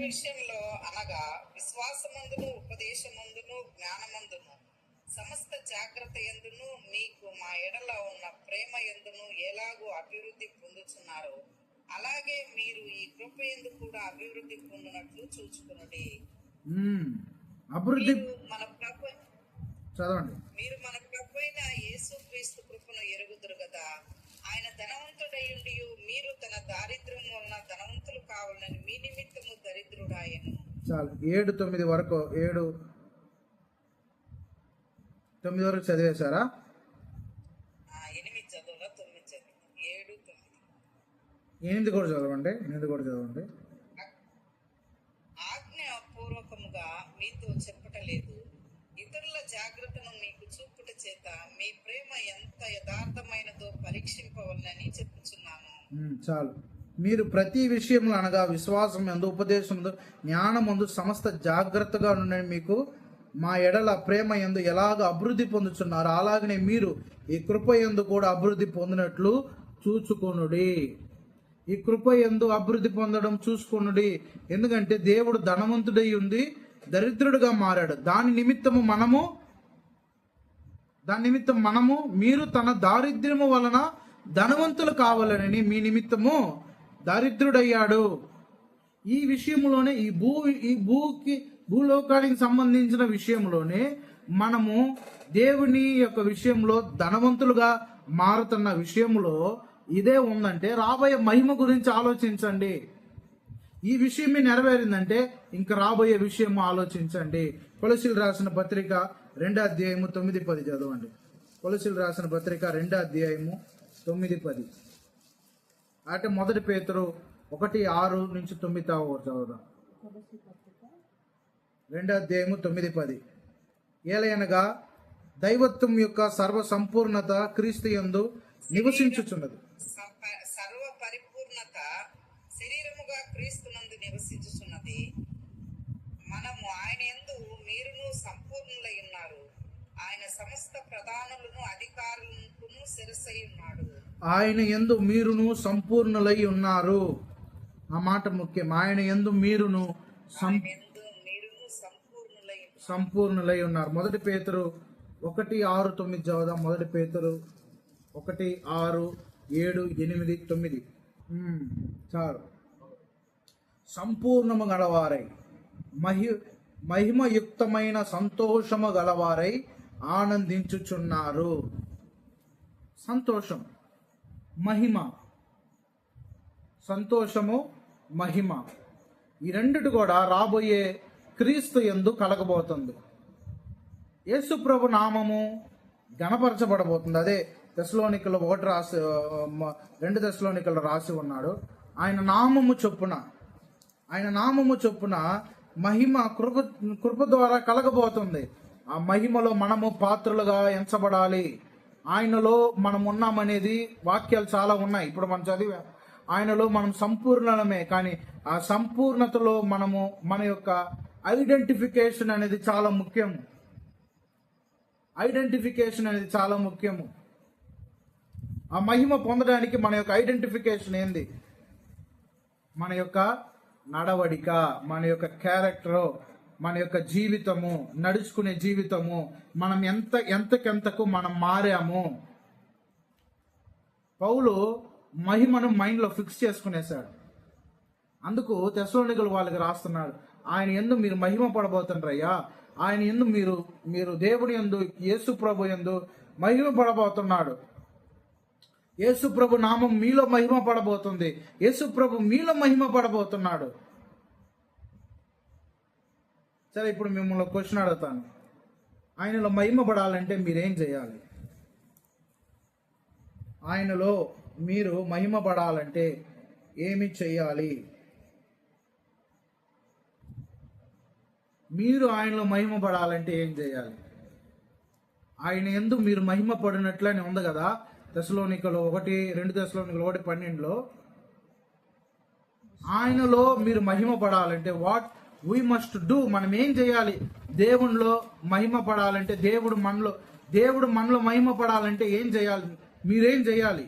విషయంలో అనగా విశ్వాసమందును ఉపదేశమందును జ్ఞానమందును సమస్త జాగ్రత్త యందును మీకు మా ఎడల ఉన్న ప్రేమ యందును ఎలాగూ అభివృద్ధి పొందుచున్నారో అలాగే మీరు ఈ కృప యందు కూడా అభివృద్ధి పొందినట్లు చూచుకునుడి. అభివృద్ధి మీరు మన ప్రభు చదవండి. మీరు మన ప్రభు అయిన యేసుక్రీస్తు కృపను ఎరుగుదురు కదా. ఆయన ధనవంతుడయుండి మీరు తన దారిద్ర్యం వలన ధనవంతులు కావాలని మీ నిమిత్తము దరిద్రుడాయను. చాలు 7-9 వరకు 7-9 వరకు చదివేశారా? 8 చదువులో 9 చదివి 7-9. 8 కూడా చదవండి. 8 కూడా చదవండి. ఆజ్ఞాపూర్వకముగా మీతో చెప్పటలేదు, ఇతరుల జాగ్రత్తను మీకు చూపుట చేత మీ ప్రేమ ఎంత యథార్థమైనదో పరీక్షింపవలనని చెప్పుచున్నాను. చాలు. మీరు ప్రతి విషయంలో అనగా విశ్వాసం ఎందు, ఉపదేశం ఎందు, జ్ఞానం ఎందు సమస్త జాగ్రత్తగా ఉండని మీకు మా ఎడల ప్రేమ ఎందు ఎలాగ అభివృద్ధి పొందుతున్నారు, అలాగనే మీరు ఈ కృప యందు కూడా అభివృద్ధి పొందినట్లు చూచుకొనుడి. ఈ కృప యందు అభివృద్ధి పొందడం చూసుకొనుడి. ఎందుకంటే దేవుడు ధనవంతుడై ఉంది దరిద్రుడిగా మారాడు. దాని నిమిత్తము మనము మీరు తన దారిద్ర్యము వలన ధనవంతులు కావాలని మీ నిమిత్తము దారిద్రుడయ్యాడు. ఈ విషయంలోనే ఈ భూలోకానికి సంబంధించిన విషయంలోనే మనము దేవుని యొక్క విషయంలో ధనవంతులుగా మారుతున్న విషయంలో ఇదే ఉందంటే రాబోయే మహిమ గురించి ఆలోచించండి. ఈ విషయం నెరవేరిందంటే ఇంక రాబోయే విషయం ఆలోచించండి. కొలసీలు రాసిన పత్రిక 2:9-10 చదవండి. కొలసీలు రాసిన పత్రిక 2:9-10. అంటే 1 పేతురు 1:6-9 చదువుదాం. 2:9-10. ఏలయనగా దైవత్వం యొక్క సర్వ సంపూర్ణత క్రీస్తు యందు నివసించుచున్నది. సర్వ పరిపూర్ణత శరీరముగా క్రీస్తునందు నివసించుచున్నది. మనము ఆయన యందు మీరును సంపూర్ణులై ఉన్నారు. ఆయన సమస్త ప్రధానులను అధికారులను శిరస్సై ఉన్నాడు. ఆయన యందు మీరును సంపూర్ణులై ఉన్నారు. ఆ మాట ముఖ్యం. ఆయన యందు మీరును సంపూర్ణులై ఉన్నారు. 1 పేతురు 1:6-9 చదువుదాం. 1 పేతురు 1:6-7-8-9. చాలు. సంపూర్ణము గలవారై మహిమయుక్తమైన సంతోషము గలవారై ఆనందించుచున్నారు. సంతోషం, మహిమ. సంతోషము, మహిమ ఈ రెండిటి కూడా రాబోయే క్రీస్తు యందు కలగబోతుంది. యేసు ప్రభు నామము గణపరచబడబోతుంది. అదే తెస్సలోనికలు 2 తెస్సలోనికలు రాసి ఉన్నాడు. ఆయన నామము చొప్పున మహిమ కృప ద్వారా కలగబోతుంది. ఆ మహిమలో మనము పాత్రలుగా ఎంచబడాలి. ఆయనలో మనం ఉన్నామనేది వాక్యాలు చాలా ఉన్నాయి. ఇప్పుడు మనం చదివా ఆయనలో మనం సంపూర్ణమే. కానీ ఆ సంపూర్ణతలో మన యొక్క ఐడెంటిఫికేషన్ అనేది చాలా ముఖ్యము. ఆ మహిమ పొందడానికి మన యొక్క ఐడెంటిఫికేషన్ ఏంది? మన యొక్క నడవడిక, మన యొక్క క్యారెక్టర్, మన యొక్క జీవితము, నడుచుకునే జీవితము, మనం ఎంతకెంతకు మనం మారాము. పౌలు మహిమను మైండ్లో ఫిక్స్ చేసుకునేశాడు. అందుకు తెస్సలోనికలు వాళ్ళకి రాస్తున్నాడు, ఆయన యందు మీరు మహిమ పడబోతుండ్రయ్యా. ఆయన యందు మీరు దేవుని యందు, యేసు ప్రభు యందు మహిమ పడబోతున్నాడు. యేసు ప్రభు నామం మీలో మహిమ పడబోతుంది. యేసు ప్రభు మీలో మహిమ పడబోతున్నాడు. సరే, ఇప్పుడు మిమ్మల్ని క్వశ్చన్ అడుగుతాను. ఆయనలో మహిమ పడాలంటే మీరేం చేయాలి? ఆయనలో మీరు మహిమ పడాలంటే ఏమి చేయాలి? మీరు ఆయనలో మహిమ పడాలంటే ఏం చేయాలి? ఆయన యందు మీరు మహిమ పడినట్లనే ఉంది కదా. తెస్సలోనికలు 2 తెస్సలోనికలు 1:12 ఆయనలో మీరు మహిమ పడాలంటే వాట్ వీ మస్ట్ డూ, మనం ఏం చేయాలి? దేవునిలో మహిమ పడాలంటే, దేవుడు మనలో మహిమ పడాలంటే ఏం చేయాలి? మీరేం చేయాలి?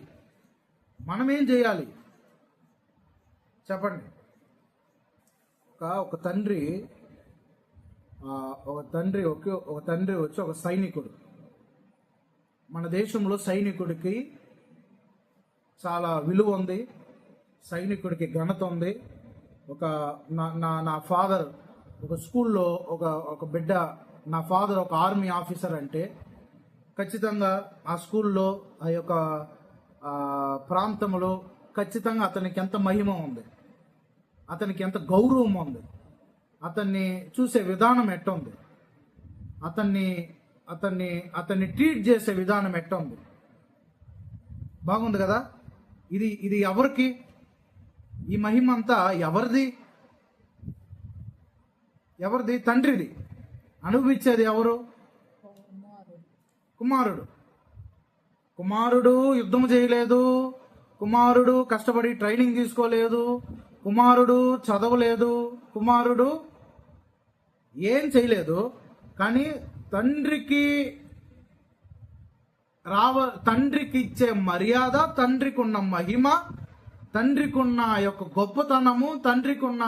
మనం ఏం చేయాలి చెప్పండి. ఒక తండ్రి వచ్చి ఒక సైనికుడు. మన దేశంలో సైనికుడికి చాలా విలువ ఉంది, సైనికుడికి ఘనత ఉంది. ఒక నా ఫాదర్ ఒక స్కూల్లో ఒక బిడ్డ, నా ఫాదర్ ఒక ఆర్మీ ఆఫీసర్ అంటే ఖచ్చితంగా ఆ స్కూల్లో ఆ యొక్క ప్రాంతంలో ఖచ్చితంగా అతనికి ఎంత మహిమ ఉంది, అతనికి ఎంత గౌరవం ఉంది, అతన్ని చూసే విధానం ఎట్టుంది, అతన్ని ట్రీట్ చేసే విధానం ఎట్టుంది. బాగుంది కదా. ఇది ఎవరికి? ఈ మహిమ అంతా ఎవరిది? తండ్రిది. అనుభవించేది ఎవరు? కుమారుడు యుద్ధం చేయలేదు, కుమారుడు కష్టపడి ట్రైనింగ్ తీసుకోలేదు, కుమారుడు చదవలేదు, కుమారుడు ఏం చేయలేదు. కానీ తండ్రికి ఇచ్చే మర్యాద, తండ్రికి ఉన్న మహిమ, తండ్రికి ఉన్న ఆ యొక్క గొప్పతనము, తండ్రికి ఉన్న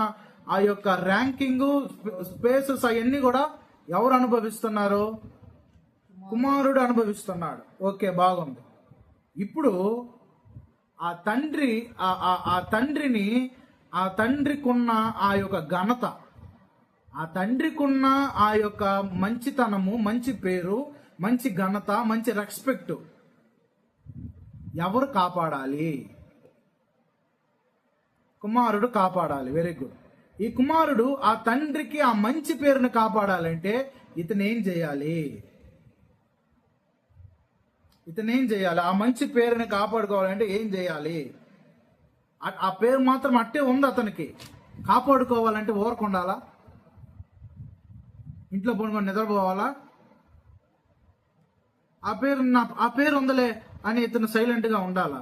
ఆ యొక్క ర్యాంకింగ్, స్పేసెస్ అవన్నీ కూడా ఎవరు అనుభవిస్తున్నారు? కుమారుడు అనుభవిస్తున్నాడు. ఓకే, బాగుంది. ఇప్పుడు ఆ తండ్రికున్న ఆ యొక్క ఘనత, ఆ తండ్రికున్న ఆ యొక్క మంచితనము, మంచి పేరు, మంచి ఘనత, మంచి రెస్పెక్ట్ ఎవరు కాపాడాలి? కుమారుడు కాపాడాలి. Very good. ఈ కుమారుడు ఆ తండ్రికి ఆ మంచి పేరును కాపాడాలంటే ఇతను ఏం చేయాలి? ఆ మంచి పేరుని కాపాడుకోవాలంటే ఏం చేయాలి? ఆ పేరు మాత్రం అట్టే ఉంది అతనికి. కాపాడుకోవాలంటే ఊరకుండాలా? ఇంట్లో పడుకొని నిద్రపోవాలా? ఆ పేరు ఉందలే అని ఇతను సైలెంట్ గా ఉండాలా?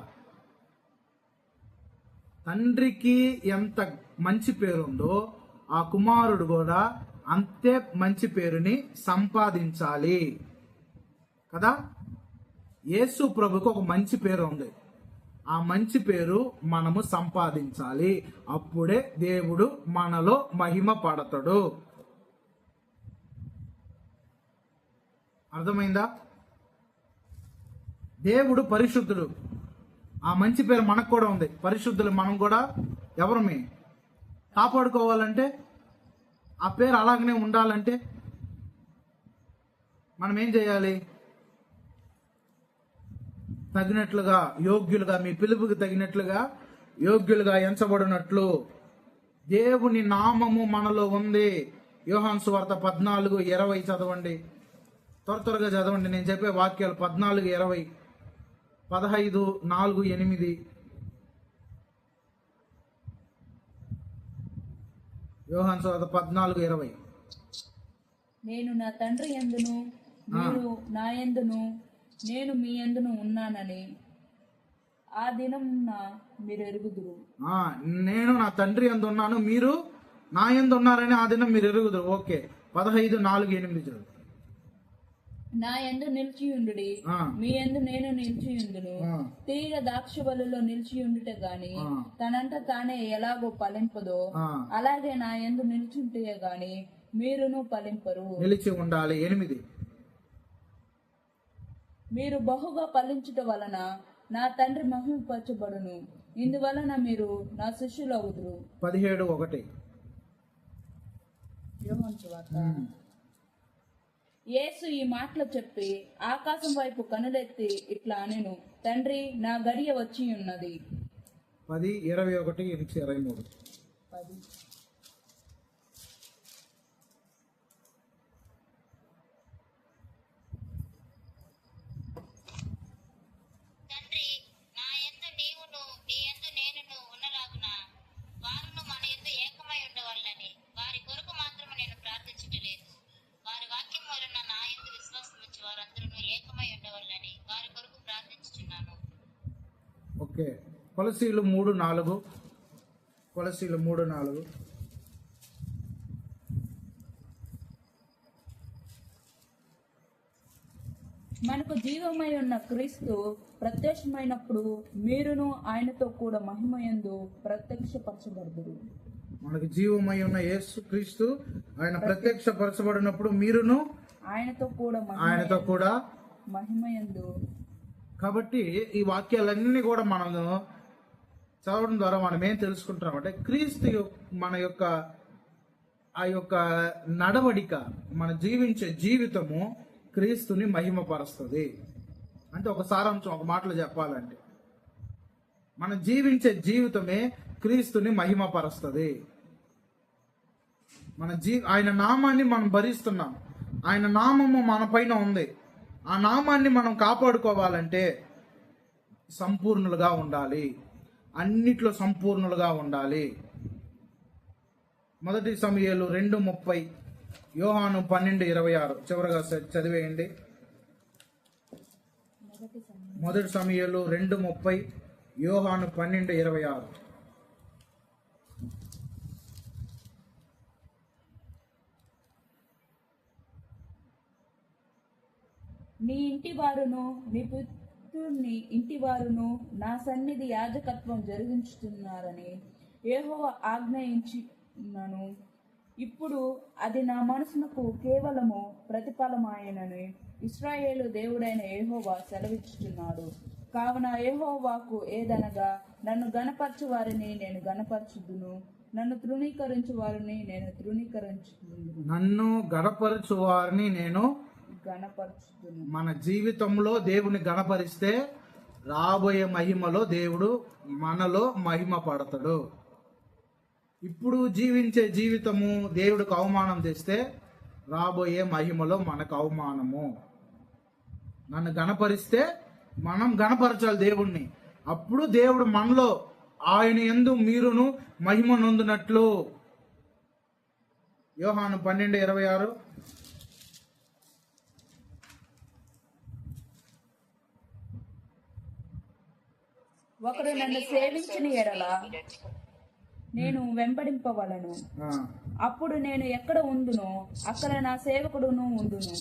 తండ్రికి ఎంత మంచి పేరుందో ఆ కుమారుడు కూడా అంతే మంచి పేరుని సంపాదించాలి కదా. యేసు ప్రభుకు ఒక మంచి పేరు ఉంది. ఆ మంచి పేరు మనము సంపాదించాలి. అప్పుడే దేవుడు మనలో మహిమ పడతాడు. అర్థమైందా? దేవుడు పరిశుద్ధుడు. ఆ మంచి పేరు మనకు కూడా ఉంది. పరిశుద్ధులు మనం కూడా. ఎవరమే కాపాడుకోవాలంటే, ఆ పేరు అలాగనే ఉండాలంటే మనం ఏం చేయాలి? తగినట్లుగా, యోగ్యులుగా, మీ పిలుపుకి తగినట్లుగా యోగ్యులుగా ఎంచబడినట్లు దేవుని నామము మనలో ఉంది. యోహాను సువార్త 14:20 చదవండి. త్వరగా చదవండి. నేను చెప్పే వాక్యాలు 14:20, 15:4-8. యోహాను సువార్త 14:20. నేను నా తండ్రి యందును, మీరు నా యందును, నేను మీ యందును ఉన్నానని ఆ దినమున మీరు ఎరుగుదురు. నేను నా తండ్రి యందు ఉన్నాను, మీరు నా యందు ఉన్నారని ఆ దినం మీరు ఎరుగుదురు. ఓకే, 15:4-8 చదువు. నా యందు నిలిచియుండుడి, మీ యందు నేను నిలిచియుందును. తీగ ద్రాక్షవల్లిలో నిలిచియుండుట గాని తనంత తానే ఎలాగో ఫలింపదో, అలాగే నా యందు నిలిచుంటే గాని మీరును ఫలింపరు. నిలిచి ఉండాలి. 8. మీరు బహుగా ఫలించుట వలన నా తండ్రి మహిమపరచబడును. ఇందువలన మీరు నా శిష్యులు అవుదురు. 17:1. యోహాను సువార్త. యేసు ఈ మాటలు చెప్పి ఆకాశం వైపు కనులెత్తి ఇట్లా అనెను, తండ్రి, నా గడియ వచ్చి ఉన్నది. 10:21-23. తండ్రి, నా యందు నీవును, నీ యందు నేనును ఉన్నలాగున వారును మన యందు ఏకమై ఉండవల్లని వారి కొరకు మాత్రము నేను ప్రార్థించుటలేదు. వారి వాక్యం వలన నా యందు విశ్వాసం ఉంచి వారందరూ ఏకమై ఉండవల్లని వారి కొరకు ప్రార్థించుచున్నాను. ఓకే, కొలసీలు 3:4. కొలసీలు 3:4. మనకు జీవమై ఉన్న క్రీస్తు ప్రత్యక్షమైనప్పుడు మీరును ఆయనతో కూడా మహిమయందు ప్రత్యక్షపరచబడుదురు. మనకు జీవమై ఉన్న యేసు క్రీస్తు ఆయన ప్రత్యక్షపరచబడినప్పుడు మీరును ఆయనతో కూడా మహిమయందు. కాబట్టి ఈ వాక్యాలన్నీ కూడా మనము చదవడం ద్వారా మనం ఏం తెలుసుకుంటున్నామంటే క్రీస్తు మన యొక్క ఆ యొక్క నడవడిక, మన జీవించే జీవితము క్రీస్తుని మహిమపరుస్తుంది. అంటే ఒక సారాంశం, ఒక మాటలో చెప్పాలంటే మనం జీవించే జీవితమే క్రీస్తుని మహిమపరుస్తుంది. ఆయన నామాన్ని మనం భరిస్తున్నాం, ఆయన నామము మన పైన ఉంది. ఆ నామాన్ని మనం కాపాడుకోవాలంటే సంపూర్ణులుగా ఉండాలి, అన్నిట్లో సంపూర్ణులుగా ఉండాలి. 1 సమూయేలు 2:30, యోహాను 12:26 చివరగా చదివేయండి. 1 సమూయేలు 2:30, యోహాను 12:26. నీ ఇంటి వారును నీ పుత్రుని ఇంటి వారును నా సన్నిధి యాజకత్వం జరిగించుతున్నారని యెహోవా ఆజ్ఞయించినను. ఇప్పుడు అది నా మనసునకు కేవలము ప్రతిఫలమాయనని ఇశ్రాయేలు దేవుడైన యెహోవా సెలవిచ్చుచున్నాడు. కావున యెహోవాకు ఏదనగా, నన్ను గణపరచు వారిని నేను గణపరచుదును, నన్ను తృణీకరించు వారిని నేను తృణీకరించుదును. నన్ను గణపరచు వారిని నేను గణపరచుదును. మన జీవితంలో దేవుని గణపరిస్తే రాబోయే మహిమలో దేవుడు మనలో మహిమ పడతాడు. ఇప్పుడు జీవించే జీవితము దేవుడికి అవమానం తెస్తే రాబోయే మహిమలో మనకు అవమానము. నన్ను గణపరిస్తే మనం గణపరచాలి దేవుణ్ణి. అప్పుడు దేవుడు మనలో ఆయన యందు మీరును మహిమ నొందినట్లు. యోహాను 12:26. ఒకడు నన్ను సేవించిన ఎడల నేను వెంబడింపవలను. అప్పుడు నేను ఎక్కడ ఉందునో అక్కడ నా సేవకుడును ఉండును.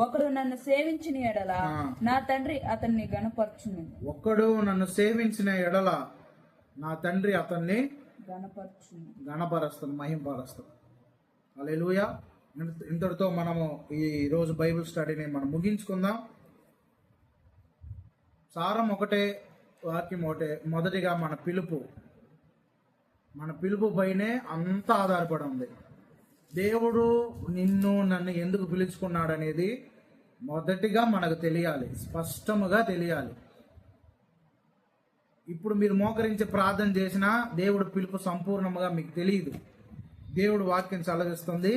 ఒకడు నన్ను సేవించిన ఎడల నా తండ్రి అతన్ని గణపరచును. ఒకడు నన్ను సేవించిన ఎడల నా తండ్రి అతన్ని గణపరుస్తాను, మహింపరుస్తాను. హల్లెలూయా. ఇంతటితో మనము ఈ రోజు బైబిల్ స్టడీని మనం ముగించుకుందాం. సారం ఒకటే, వాక్యం ఒకటే. మొదటిగా మన పిలుపు పైనే అంతా ఆధారపడి ఉంది. దేవుడు నన్ను ఎందుకు పిలుచుకున్నాడు అనేది మొదటిగా మనకు తెలియాలి, స్పష్టముగా తెలియాలి. ఇప్పుడు మీరు మోకరించి ప్రార్థన చేసినా దేవుడు పిలుపు సంపూర్ణముగా మీకు తెలియదు. దేవుడు వాక్యం చలవిస్తుంది,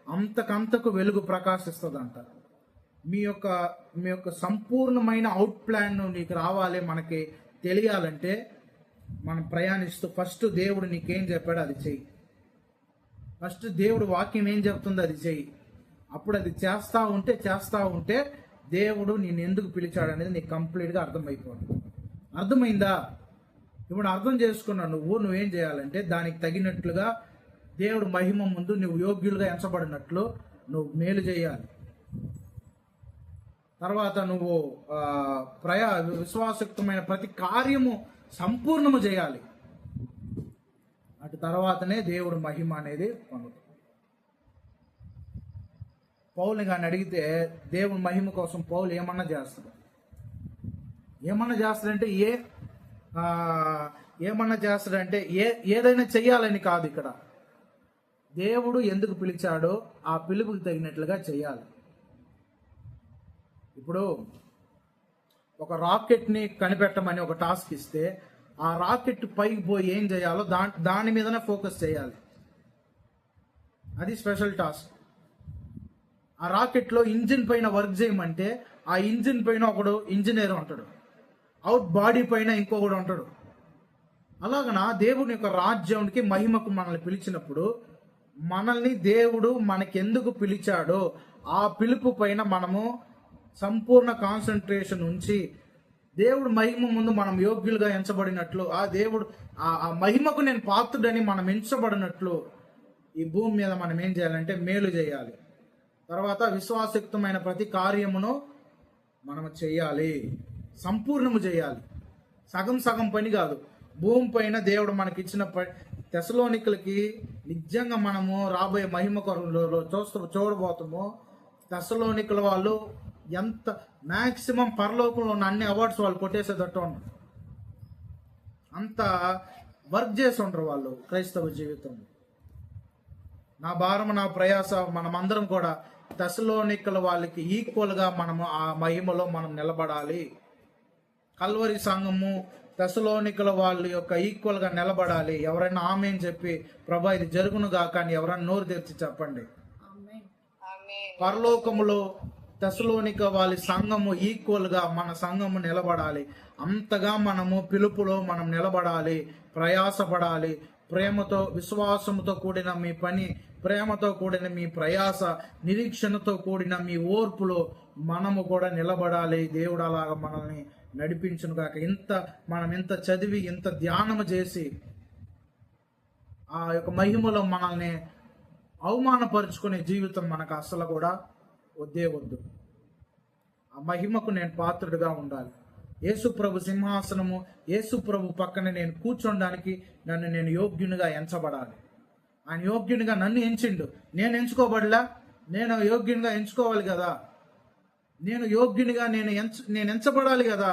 అంతకంతకు వెలుగు ప్రకాశిస్తుంది అంట. మీ యొక్క సంపూర్ణమైన అవుట్ ప్లాన్ నీకు రావాలి, మనకి తెలియాలంటే మనం ప్రయాణిస్తూ ఫస్ట్ దేవుడు నీకేం చెప్పాడో అది చెయ్యి. ఫస్ట్ దేవుడు వాక్యం ఏం చెప్తుందో అది చెయ్యి. అప్పుడు అది చేస్తా ఉంటే దేవుడు నిన్ను ఎందుకు పిలిచాడు అనేది నీకు కంప్లీట్గా అర్థమైపోతుంది. అర్థమైందా? ఇప్పుడు అర్థం చేసుకున్నావు. నువ్వేం చేయాలంటే దానికి తగినట్లుగా దేవుడు మహిమ ముందు నువ్వు యోగ్యులుగా ఎంచబడినట్లు నువ్వు మేలు చేయాలి. తర్వాత నువ్వు విశ్వాసయుక్తమైన ప్రతి కార్యము సంపూర్ణము చేయాలి. అటు తర్వాతనే దేవుడు మహిమ అనేది పొందుతుంది. పౌలుని కానీ అడిగితే దేవుని మహిమ కోసం పౌలు ఏమన్నా చేస్తాడంటే ఏదైనా చెయ్యాలని కాదు. ఇక్కడ దేవుడు ఎందుకు పిలిచాడో ఆ పిలుపుకి తగినట్లుగా చెయ్యాలి. ఇప్పుడు ఒక రాకెట్ని కనిపెట్టమని ఒక టాస్క్ ఇస్తే ఆ రాకెట్ పైకి పోయి ఏం చేయాలో దాని మీదనే ఫోకస్ చేయాలి. అది స్పెషల్ టాస్క్. ఆ రాకెట్లో ఇంజిన్ పైన వర్క్ చేయమంటే ఆ ఇంజిన్ పైన ఒకడు ఇంజనీర్ ఉంటాడు, అవుట్ బాడీ పైన ఇంకొకడు ఉంటాడు. అలాగనా దేవుని యొక్క రాజ్యానికి మహిమకు మనల్ని పిలిచినప్పుడు మనల్ని దేవుడు మనకెందుకు పిలిచాడో ఆ పిలుపు పైన మనము సంపూర్ణ కాన్సన్ట్రేషన్ ఉంచి దేవుడు మహిమ ముందు మనం యోగ్యులుగా ఎంచబడినట్లు, ఆ దేవుడు ఆ మహిమకు నేను పాత్రుడని మనం ఎంచబడినట్లు ఈ భూమి మీద మనం ఏం చేయాలంటే మేలు చేయాలి. తర్వాత విశ్వాసయుక్తమైన ప్రతి కార్యమును మనం చేయాలి, సంపూర్ణము చేయాలి. సగం పని కాదు. భూమి పైన దేవుడు మనకిచ్చిన తెసలోనికులకి నిజంగా మనము రాబోయే మహిమ కొరలో చూడబోతామో తెసలోనికుల వాళ్ళు ఎంత మ్యాక్సిమం పరలోకంలో ఉన్న అన్ని అవార్డ్స్ వాళ్ళు కొట్టేసేటట్టు ఉన్నారు. అంత వర్క్ చేసి ఉంటారు వాళ్ళు క్రైస్తవ జీవితంలో. నా భారం నా ప్రయాస మనమందరం కూడా తెస్సలోనికల వాళ్ళకి ఈక్వల్ గా మనము ఆ మహిమలో మనం నిలబడాలి. కల్వరి సంఘము తెస్సలోనికల వాళ్ళ యొక్క ఈక్వల్ గా నిలబడాలి. ఎవరైనా ఆమేన్ చెప్పి ప్రభా ఇది జరుగును గాక అని ఎవరైనా నోరు తెరిచి చెప్పండి. పరలోకములో తెస్సలోనిక వాళ్ళ సంఘము ఈక్వల్ గా మన సంఘము నిలబడాలి. అంతగా మనము పిలుపులో మనం నిలబడాలి, ప్రయాసపడాలి. ప్రేమతో విశ్వాసముతో కూడిన మీ పని, ప్రేమతో కూడిన మీ ప్రయాస, నిరీక్షణతో కూడిన మీ ఓర్పులో మనము కూడా నిలబడాలి. దేవుడు అలాగా మనల్ని నడిపించును కాక. మనం ఇంత చదివి ఇంత ధ్యానము చేసి ఆ యొక్క మహిమలో మనల్ని అవమానపరుచుకునే జీవితం మనకు అస్సలు కూడా వద్దు. ఆ మహిమకు నేను పాత్రుడిగా ఉండాలి. యేసు ప్రభు సింహాసనము, యేసు ప్రభు పక్కన నేను కూర్చోడానికి నేను యోగ్యునిగా ఎంచబడాలి. ఆయన యోగ్యునిగా నన్ను ఎంచిండు, నేను ఎంచుకోబడలా. నేను యోగ్యునిగా ఎంచుకోవాలి కదా, నేను యోగ్యునిగా నేను ఎంచబడాలి కదా.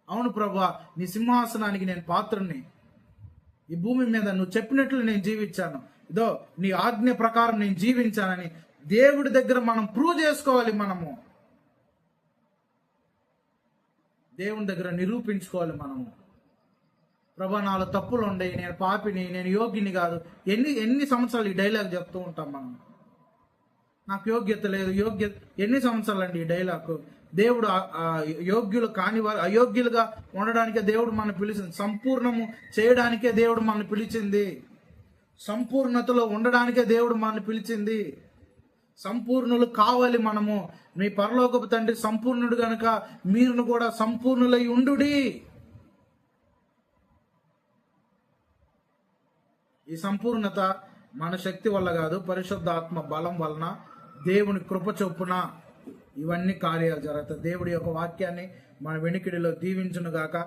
అవును ప్రభువా, నీ సింహాసనానికి నేను పాత్రుని. ఈ భూమి మీద నువ్వు చెప్పినట్లు నేను జీవించాను, ఇదో నీ ఆజ్ఞ ప్రకారం నేను జీవించానని దేవుడి దగ్గర మనం ప్రూవ్ చేసుకోవాలి. మనము దేవుని దగ్గర నిరూపించుకోవాలి. మనము ప్రభా నాలో తప్పులు ఉన్నాయి, నేను పాపిని, నేను యోగ్యుని కాదు. ఎన్ని సంవత్సరాలు ఈ డైలాగ్ చెప్తూ ఉంటాం మనం. నాకు యోగ్యత లేదు, ఎన్ని సంవత్సరాలు అండి ఈ డైలాగ్. దేవుడు యోగ్యులు కాని వారు అయోగ్యులుగా ఉండడానికే దేవుడు మనం పిలిచింది. సంపూర్ణము చేయడానికే దేవుడు మనల్ని పిలిచింది. సంపూర్ణతలో ఉండడానికే దేవుడు మనల్ని పిలిచింది. సంపూర్ణులు కావాలి మనము. మీ పరలోకపు తండ్రి సంపూర్ణుడు గనుక మీరును కూడా సంపూర్ణులై ఉండుడి. ఈ సంపూర్ణత మన శక్తి వల్ల కాదు, పరిశుద్ధాత్మ బలం వలన, దేవుని కృప చొప్పున ఇవన్నీ కార్యాలు జరుగుతాయి. దేవుడి యొక్క వాక్యాన్ని మన వెనుకిడిలో దీవించును గాక.